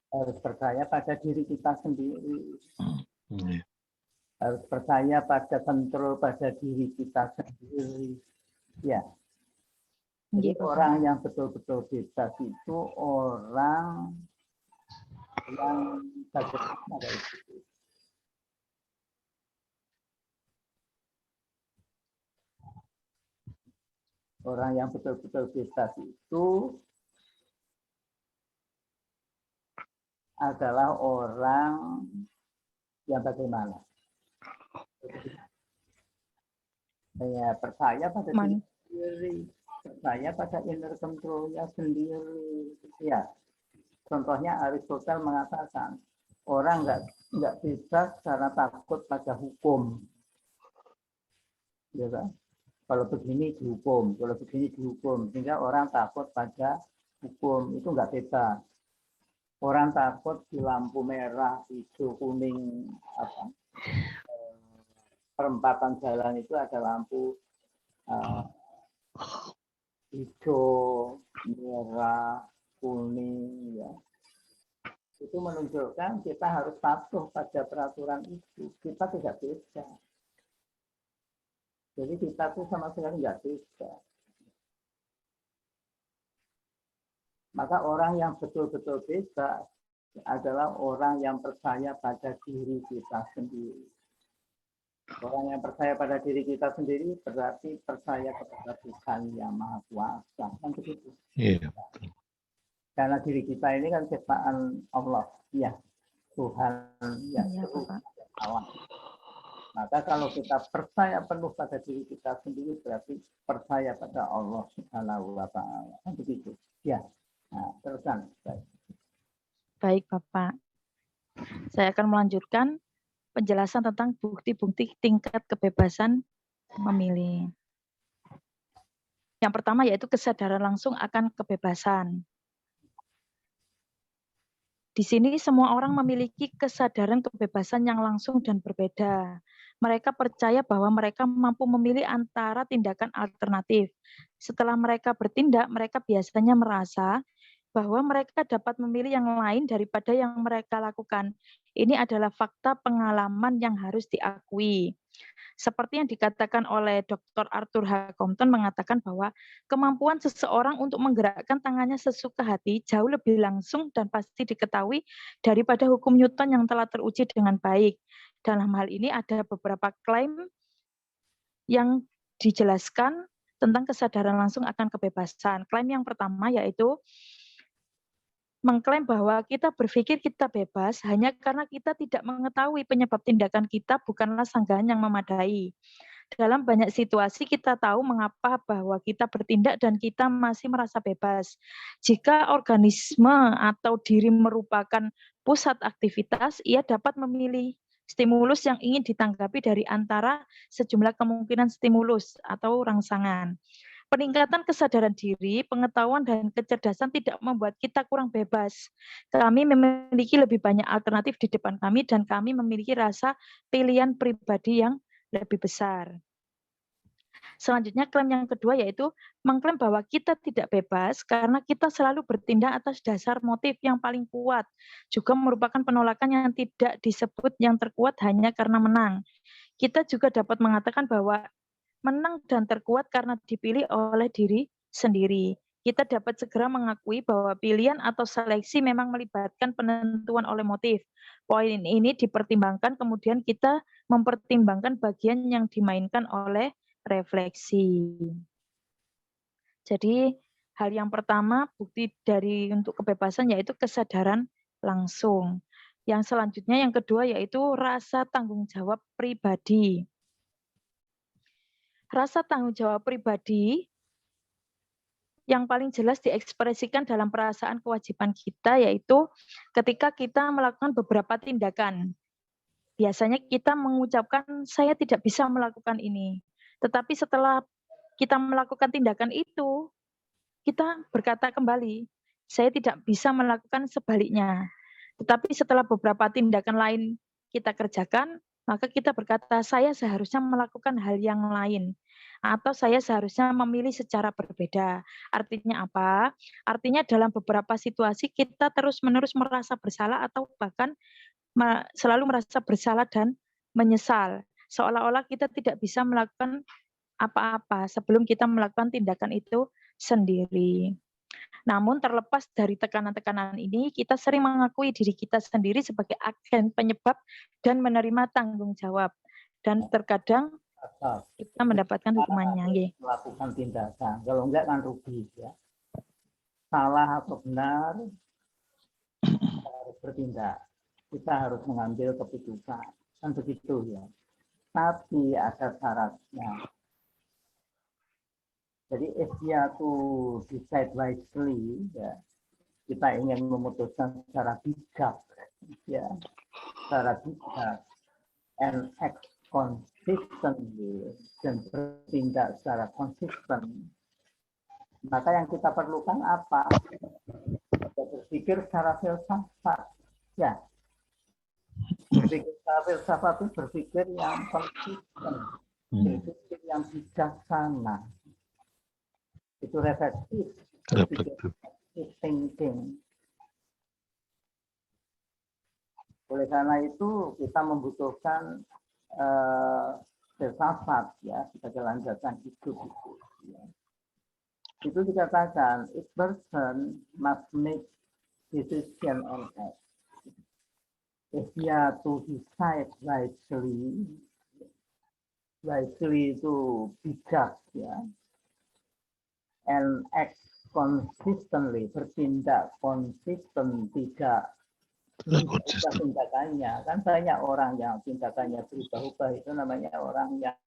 Harus percaya pada diri kita sendiri. Harus percaya pada kontrol pada diri kita sendiri. Ya. Jadi orang yang betul-betul bebas itu orang yang bagaimana itu? Orang yang betul-betul bebas itu adalah orang yang bagaimana? Saya percaya pada diri sendiri, percaya pada inner control-nya sendiri. Ya, contohnya Aristoteles mengatakan orang nggak bebas karena takut pada hukum. Ya kan? Kalau begini dihukum, kalau begini dihukum, sehingga orang takut pada hukum, itu nggak bebas. Orang takut di lampu merah, hijau, kuning, perempatan jalan itu ada lampu hijau, merah, kuning, ya. Itu menunjukkan kita harus patuh pada peraturan itu. Kita tidak bisa. Jadi kita tuh sama sekali nggak bisa. Maka orang yang betul-betul bebas adalah orang yang percaya pada diri kita sendiri. Orang yang percaya pada diri kita sendiri berarti percaya kepada Tuhan yang Maha Kuasa. Kan begitu? Iya. Karena diri kita ini kan ciptaan Allah. Ya, Tuhan yang Allah. Maka kalau kita percaya penuh pada diri kita sendiri berarti percaya pada Allah Subhanahu wa Ta'ala. Kan begitu. Ya. Nah, teruskan. Baik, Bapak. Saya akan melanjutkan penjelasan tentang bukti-bukti tingkat kebebasan memilih. Yang pertama yaitu kesadaran langsung akan kebebasan. Di sini semua orang memiliki kesadaran kebebasan yang langsung dan berbeda. Mereka percaya bahwa mereka mampu memilih antara tindakan alternatif. Setelah mereka bertindak, mereka biasanya merasa bahwa mereka dapat memilih yang lain daripada yang mereka lakukan. Ini adalah fakta pengalaman yang harus diakui. Seperti yang dikatakan oleh Dr. Arthur H. Compton mengatakan bahwa kemampuan seseorang untuk menggerakkan tangannya sesuka hati jauh lebih langsung dan pasti diketahui daripada hukum Newton yang telah teruji dengan baik. Dalam hal ini ada beberapa klaim yang dijelaskan tentang kesadaran langsung akan kebebasan. Klaim yang pertama yaitu mengklaim bahwa kita berpikir kita bebas hanya karena kita tidak mengetahui penyebab tindakan kita bukanlah sanggahan yang memadai. Dalam banyak situasi kita tahu mengapa bahwa kita bertindak dan kita masih merasa bebas. Jika organisme atau diri merupakan pusat aktivitas, ia dapat memilih stimulus yang ingin ditanggapi dari antara sejumlah kemungkinan stimulus atau rangsangan. Peningkatan kesadaran diri, pengetahuan, dan kecerdasan tidak membuat kita kurang bebas. Kami memiliki lebih banyak alternatif di depan kami dan kami memiliki rasa pilihan pribadi yang lebih besar. Selanjutnya klaim yang kedua yaitu mengklaim bahwa kita tidak bebas karena kita selalu bertindak atas dasar motif yang paling kuat. Juga merupakan penolakan yang tidak disebut yang terkuat hanya karena menang. Kita juga dapat mengatakan bahwa menang dan terkuat karena dipilih oleh diri sendiri. Kita dapat segera mengakui bahwa pilihan atau seleksi memang melibatkan penentuan oleh motif. Poin ini dipertimbangkan, kemudian kita mempertimbangkan bagian yang dimainkan oleh refleksi. Jadi, hal yang pertama, bukti dari untuk kebebasan yaitu kesadaran langsung. Yang selanjutnya, yang kedua yaitu rasa tanggung jawab pribadi. Rasa tanggung jawab pribadi yang paling jelas diekspresikan dalam perasaan kewajiban kita, yaitu ketika kita melakukan beberapa tindakan. Biasanya kita mengucapkan, saya tidak bisa melakukan ini. Tetapi setelah kita melakukan tindakan itu, kita berkata kembali, saya tidak bisa melakukan sebaliknya. Tetapi setelah beberapa tindakan lain kita kerjakan, maka kita berkata, saya seharusnya melakukan hal yang lain. Atau saya seharusnya memilih secara berbeda. Artinya apa? Artinya dalam beberapa situasi kita terus-menerus merasa bersalah atau bahkan selalu merasa bersalah dan menyesal. Seolah-olah kita tidak bisa melakukan apa-apa sebelum kita melakukan tindakan itu sendiri. Namun terlepas dari tekanan-tekanan ini, kita sering mengakui diri kita sendiri sebagai agen penyebab dan menerima tanggung jawab. Dan terkadang kita mendapatkan hukumannya. Melakukan tindakan, kalau enggak kan rugi ya. Salah atau benar, kita harus bertindak. Kita harus mengambil keputusan. Kan begitu ya. Tapi ada syaratnya. Jadi if you have to decide wisely, ya, kita ingin memutuskan secara bijak, ya, secara bijak, and act consistently, dan bertindak secara konsisten. Maka yang kita perlukan apa? Kita berpikir secara filsafat, ya. Berpikir secara filsafat itu berpikir yang konsisten, berpikir yang bijaksana. Itu reflektif, thinking. Oleh karena itu kita membutuhkan filsafat ya sebagai landasan hidup. Ya. Itu dikatakan each person must make decision on act. If you have to decide wisely itu bijak ya. And act consistently, bertindak konsisten, tidak tindakannya. Kan banyak orang yang tindakannya berubah-ubah, itu namanya orang yang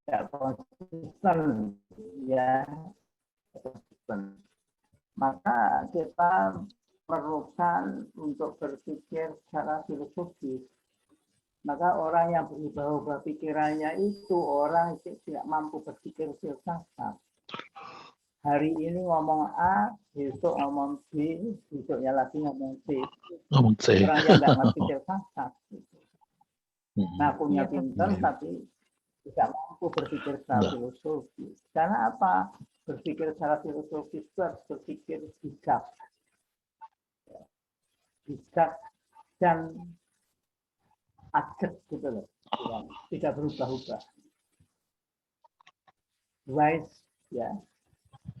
tidak konsisten, ya. Maka kita perlukan untuk berpikir secara filosofis. Maka orang yang berubah-ubah pikirannya itu orang yang tidak mampu berpikir filsafat. Hari ini ngomong A, besok ngomong B, besoknya lagi ngomong C. Ngomong C. Orang yang nggak ngerti filsafat. Nah, punya pinter tapi tidak mampu berpikir secara filosofis. Karena apa? berpikir secara filosofis itu harus berpikir bijak. Bijak dan ajak gitu loh. Ya, tidak berubah-ubah. Wise, ya,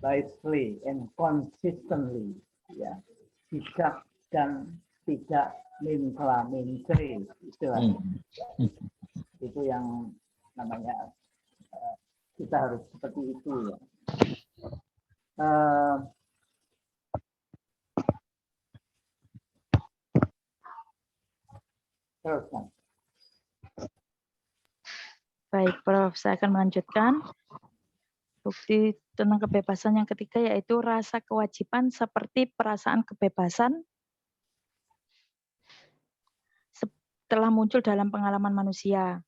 wisely and consistently, ya, bijak dan tidak mincela-mincre, itu yang namanya kita harus seperti itu ya. Teruskan. Baik, Prof. Saya akan melanjutkan. Bukti tentang kebebasan yang ketiga yaitu rasa kewajiban seperti perasaan kebebasan telah muncul dalam pengalaman manusia.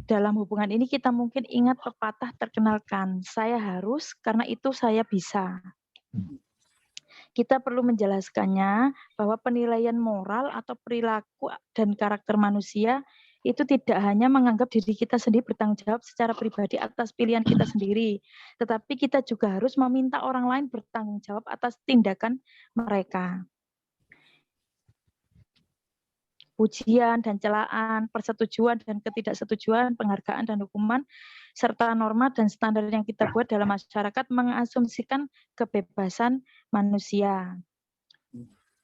Dalam hubungan ini kita mungkin ingat pepatah terkenalkan, saya harus karena itu saya bisa. Kita perlu menjelaskannya bahwa penilaian moral atau perilaku dan karakter manusia itu tidak hanya menganggap diri kita sendiri bertanggung jawab secara pribadi atas pilihan kita sendiri, tetapi kita juga harus meminta orang lain bertanggung jawab atas tindakan mereka. Pujian dan celaan, persetujuan dan ketidaksetujuan, penghargaan dan hukuman, serta norma dan standar yang kita buat dalam masyarakat mengasumsikan kebebasan manusia.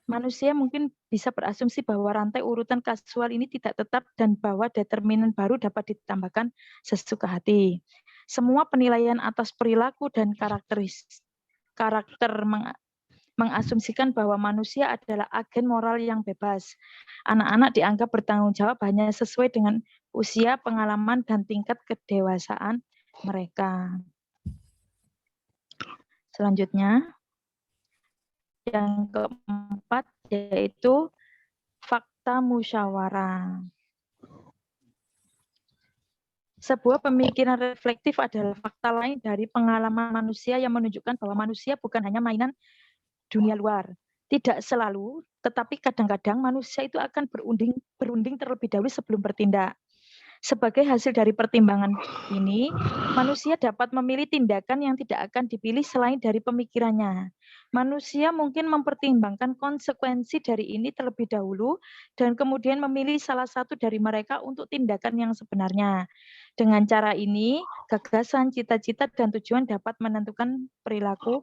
Manusia mungkin bisa berasumsi bahwa rantai urutan kasual ini tidak tetap dan bahwa determinan baru dapat ditambahkan sesuka hati. Semua penilaian atas perilaku dan karakter mengasumsikan bahwa manusia adalah agen moral yang bebas. Anak-anak dianggap bertanggung jawab hanya sesuai dengan usia, pengalaman, dan tingkat kedewasaan mereka. Selanjutnya, yang keempat yaitu fakta musyawarah. Sebuah pemikiran reflektif adalah fakta lain dari pengalaman manusia yang menunjukkan bahwa manusia bukan hanya mainan dunia luar. Tidak selalu, tetapi kadang-kadang manusia itu akan berunding terlebih dahulu sebelum bertindak. Sebagai hasil dari pertimbangan ini, manusia dapat memilih tindakan yang tidak akan dipilih selain dari pemikirannya. Manusia mungkin mempertimbangkan konsekuensi dari ini terlebih dahulu dan kemudian memilih salah satu dari mereka untuk tindakan yang sebenarnya. Dengan cara ini, gagasan, cita-cita, dan tujuan dapat menentukan perilaku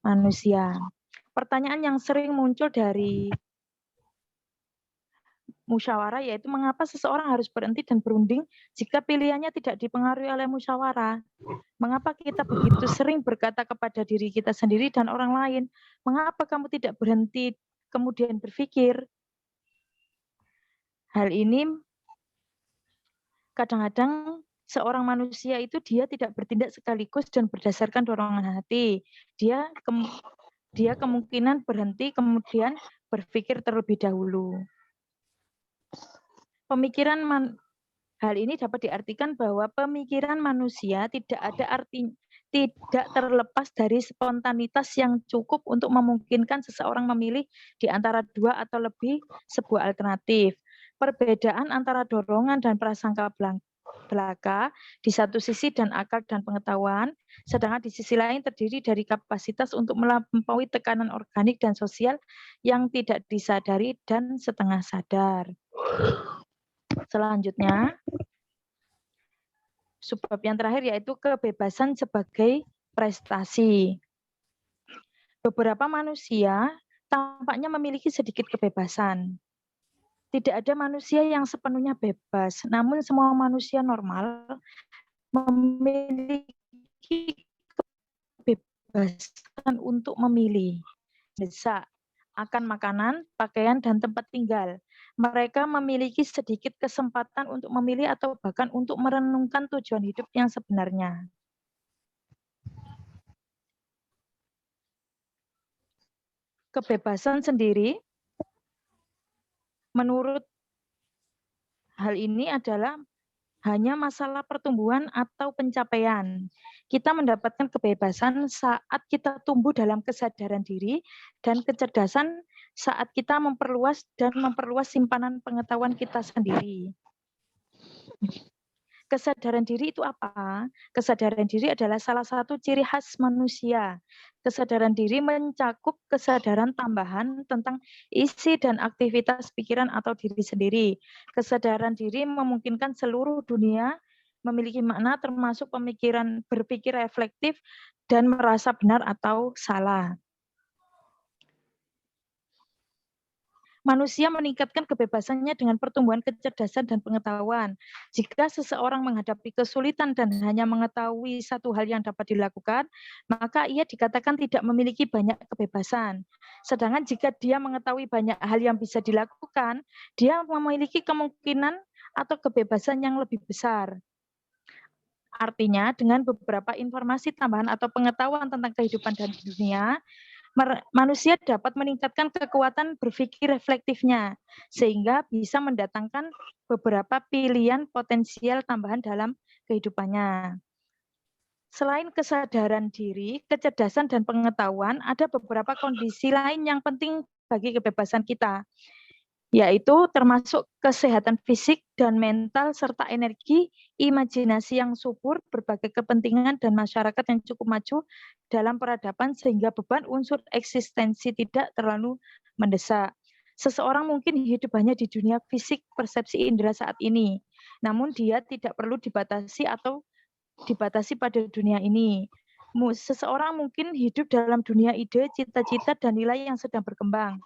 manusia. Pertanyaan yang sering muncul dari musyawarah yaitu mengapa seseorang harus berhenti dan berunding jika pilihannya tidak dipengaruhi oleh musyawarah? Mengapa kita begitu sering berkata kepada diri kita sendiri dan orang lain, mengapa kamu tidak berhenti kemudian berpikir? Hal ini kadang-kadang seorang manusia itu dia tidak bertindak sekaligus dan berdasarkan dorongan hati. Dia kemungkinan berhenti kemudian berpikir terlebih dahulu. Hal ini dapat diartikan bahwa pemikiran manusia tidak terlepas dari spontanitas yang cukup untuk memungkinkan seseorang memilih di antara dua atau lebih sebuah alternatif. Perbedaan antara dorongan dan prasangka belaka di satu sisi dan akal dan pengetahuan, sedangkan di sisi lain terdiri dari kapasitas untuk melampaui tekanan organik dan sosial yang tidak disadari dan setengah sadar. Selanjutnya, subbab yang terakhir yaitu kebebasan sebagai prestasi. Beberapa manusia tampaknya memiliki sedikit kebebasan. Tidak ada manusia yang sepenuhnya bebas, namun semua manusia normal memiliki kebebasan untuk memilih, desak, akan makanan, pakaian, dan tempat tinggal. Mereka memiliki sedikit kesempatan untuk memilih atau bahkan untuk merenungkan tujuan hidup yang sebenarnya. Kebebasan sendiri, menurut hal ini adalah hanya masalah pertumbuhan atau pencapaian. Kita mendapatkan kebebasan saat kita tumbuh dalam kesadaran diri dan kecerdasan saat kita memperluas simpanan pengetahuan kita sendiri. Kesadaran diri itu apa? Kesadaran diri adalah salah satu ciri khas manusia. Kesadaran diri mencakup kesadaran tambahan tentang isi dan aktivitas pikiran atau diri sendiri. Kesadaran diri memungkinkan seluruh dunia memiliki makna termasuk pemikiran berpikir reflektif dan merasa benar atau salah. Manusia meningkatkan kebebasannya dengan pertumbuhan kecerdasan dan pengetahuan. Jika seseorang menghadapi kesulitan dan hanya mengetahui satu hal yang dapat dilakukan, maka ia dikatakan tidak memiliki banyak kebebasan. Sedangkan jika dia mengetahui banyak hal yang bisa dilakukan, dia memiliki kemungkinan atau kebebasan yang lebih besar. Artinya, dengan beberapa informasi tambahan atau pengetahuan tentang kehidupan dan dunia, manusia dapat meningkatkan kekuatan berpikir reflektifnya, sehingga bisa mendatangkan beberapa pilihan potensial tambahan dalam kehidupannya. Selain kesadaran diri, kecerdasan, dan pengetahuan, ada beberapa kondisi lain yang penting bagi kebebasan kita, yaitu termasuk kesehatan fisik dan mental, serta energi, imajinasi yang subur, berbagai kepentingan, dan masyarakat yang cukup maju dalam peradaban sehingga beban unsur eksistensi tidak terlalu mendesak. Seseorang mungkin hidup hanya di dunia fisik persepsi indera saat ini, namun dia tidak perlu dibatasi atau dibatasi pada dunia ini. Seseorang mungkin hidup dalam dunia ide, cita-cita, dan nilai yang sedang berkembang.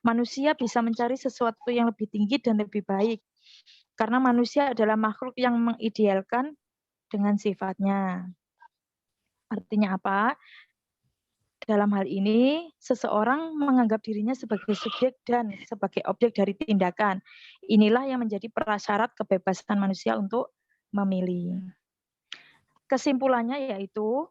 Manusia bisa mencari sesuatu yang lebih tinggi dan lebih baik, karena manusia adalah makhluk yang mengidealkan dengan sifatnya. Artinya apa? Dalam hal ini, seseorang menganggap dirinya sebagai subjek dan sebagai objek dari tindakan. Inilah yang menjadi prasyarat kebebasan manusia untuk memilih. Kesimpulannya yaitu,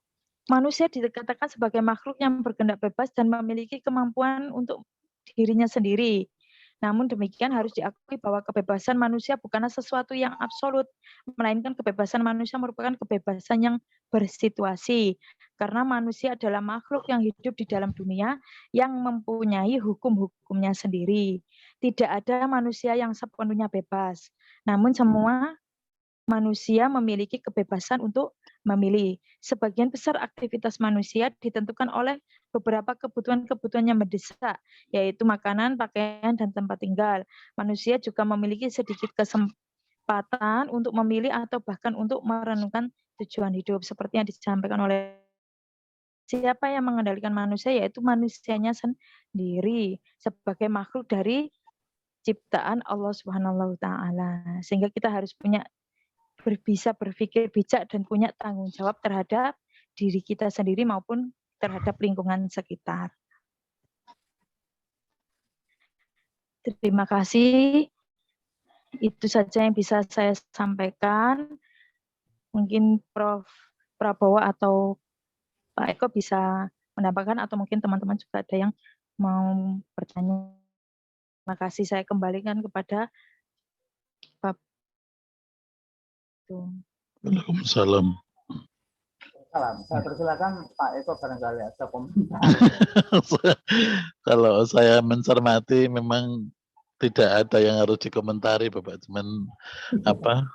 manusia dikatakan sebagai makhluk yang berkehendak bebas dan memiliki kemampuan untuk dirinya sendiri. Namun demikian harus diakui bahwa kebebasan manusia bukanlah sesuatu yang absolut, melainkan kebebasan manusia merupakan kebebasan yang bersituasi. Karena manusia adalah makhluk yang hidup di dalam dunia yang mempunyai hukum-hukumnya sendiri. Tidak ada manusia yang sepenuhnya bebas. Namun semua manusia memiliki kebebasan untuk memilih. Sebagian besar aktivitas manusia ditentukan oleh beberapa kebutuhan-kebutuhan yang mendesak, yaitu makanan, pakaian, dan tempat tinggal. Manusia juga memiliki sedikit kesempatan untuk memilih atau bahkan untuk merenungkan tujuan hidup, seperti yang disampaikan oleh siapa yang mengendalikan manusia, yaitu manusianya sendiri sebagai makhluk dari ciptaan Allah Subhanahu wa Ta'ala. Sehingga kita harus bisa berpikir bijak dan punya tanggung jawab terhadap diri kita sendiri maupun terhadap lingkungan sekitar. Terima kasih. Itu saja yang bisa saya sampaikan. Mungkin Prof. Prabowo atau Pak Eko bisa menambahkan, atau mungkin teman-teman juga ada yang mau bertanya. Terima kasih. Saya kembalikan kepada Bapak. Waalaikumsalam. Salam. Saya persilakan Pak Eko barangkali ada komentar. Kalau saya mencermati memang tidak ada yang harus dikomentari, Bapak, cuman apa?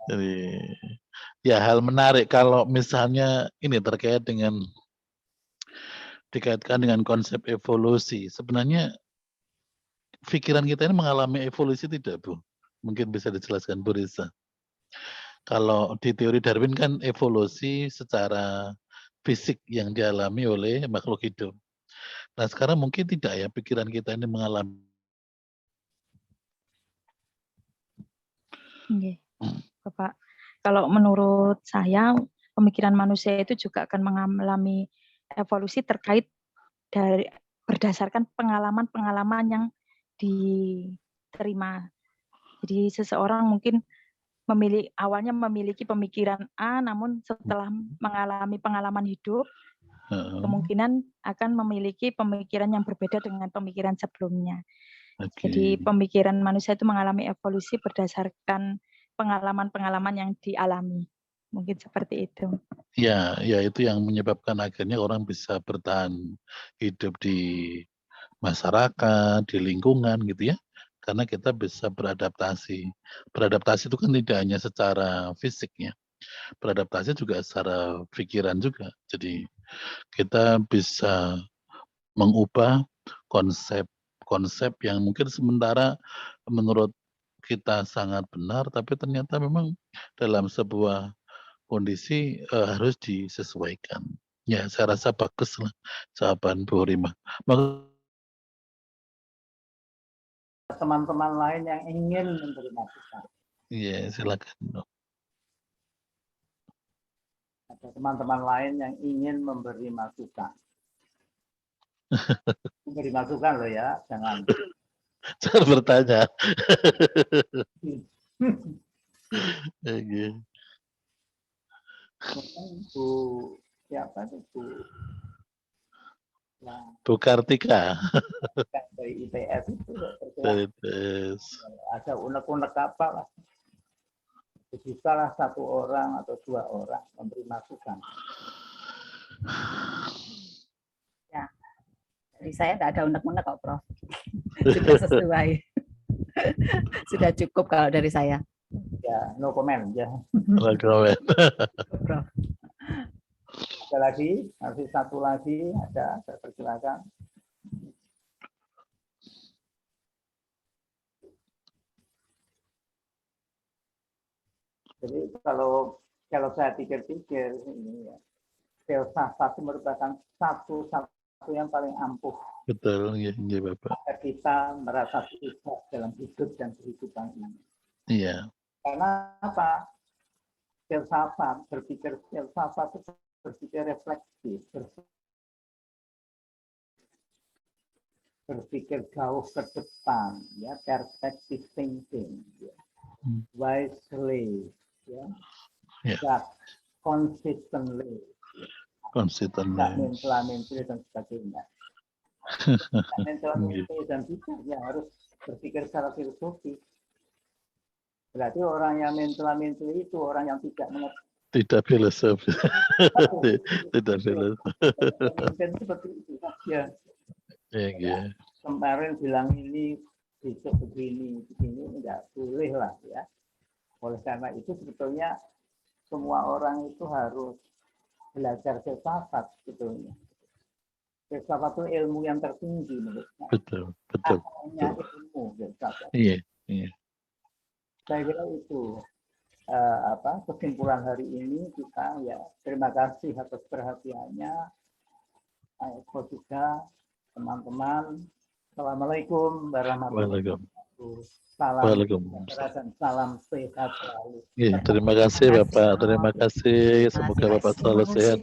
Jadi ya hal menarik kalau misalnya ini terkait dengan dikaitkan dengan konsep evolusi. Sebenarnya pikiran kita ini mengalami evolusi tidak, Bu? Mungkin bisa dijelaskan Bu Risa. Kalau di teori Darwin kan evolusi secara fisik yang dialami oleh makhluk hidup. Nah sekarang mungkin tidak ya pikiran kita ini mengalami. Oke, Bapak. Kalau menurut saya, pemikiran manusia itu juga akan mengalami evolusi terkait dari berdasarkan pengalaman-pengalaman yang diterima. Jadi seseorang mungkin awalnya memiliki pemikiran A, namun setelah mengalami pengalaman hidup, kemungkinan akan memiliki pemikiran yang berbeda dengan pemikiran sebelumnya. Jadi pemikiran manusia itu mengalami evolusi berdasarkan pengalaman-pengalaman yang dialami. Mungkin seperti itu. Ya, ya itu yang menyebabkan akhirnya orang bisa bertahan hidup di masyarakat, di lingkungan gitu ya. karena kita bisa beradaptasi. Beradaptasi itu kan tidak hanya secara fisik ya, beradaptasi juga secara pikiran juga. Jadi kita bisa mengubah konsep yang mungkin sementara menurut kita sangat benar, tapi ternyata memang dalam sebuah kondisi harus disesuaikan. Ya, saya rasa baguslah jawaban Bu Rima. Teman-teman lain yang ingin memberi masukan. Iya, silakan. Ada teman-teman lain yang ingin memberi masukan. Memberi masukan loh ya, jangan. Jangan bertanya. Oke. Bu, siapa itu Bu? Nah, Bu Kartika dari ITS itu dari ITS. ada unek-unek apa lah. Bisalah satu orang atau dua orang memberi masukan. Ya, dari saya tidak ada unek-unek kok, Prof. Sudah sesuai. Sudah cukup kalau dari saya. Ya, no comment ya. No comment. Prof. Ada lagi, masih satu lagi, ada, saya persilakan. Jadi kalau saya pikir-pikir ini ya, filsafat itu merupakan satu yang paling ampuh. Betul, ya, Bapak. Agar kita merasa sukses dalam hidup dan kehidupan ini. Iya. Karena apa? Filsafat, berpikir filsafat itu berpikir refleksif, berpikir jauh ke depan, ya, perspective thinking, ya. Wisely, ya, Yeah. consistently, mentally dan sebagainya. Mentally dan juga harus berpikir secara filosofis. Berarti orang yang mentally itu orang yang tidak mengerti. Tidak filosofis. Tidak filosofis. Seperti itu saja. Ya. Kemarin bilang ini, besok begini enggak boleh lah ya. Oleh karena itu sebetulnya semua orang itu harus belajar filsafat sebetulnya. Filsafat itu ilmu yang tertinggi menurutnya. Betul. Hanya ilmu filsafat. Iya. Saya kira itu kesimpulan hari ini kita ya terima kasih atas perhatiannya. Saya juga teman-teman. Assalamualaikum warahmatullahi wabarakatuh. Salam sehat selalu. Ya, terima kasih Bapak, terima kasih. Semoga Bapak selalu sehat.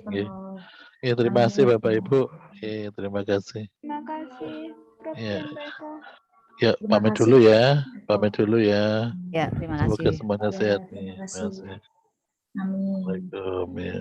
Ya, terima kasih Bapak Ibu. Ya, terima kasih. Terima kasih, Prof. Ya. dan Reka. Ya, pamit dulu ya. Ya, terima kasih. Semoga semuanya sehat. Terima kasih. Terima kasih. Amin. Assalamualaikum. Ya.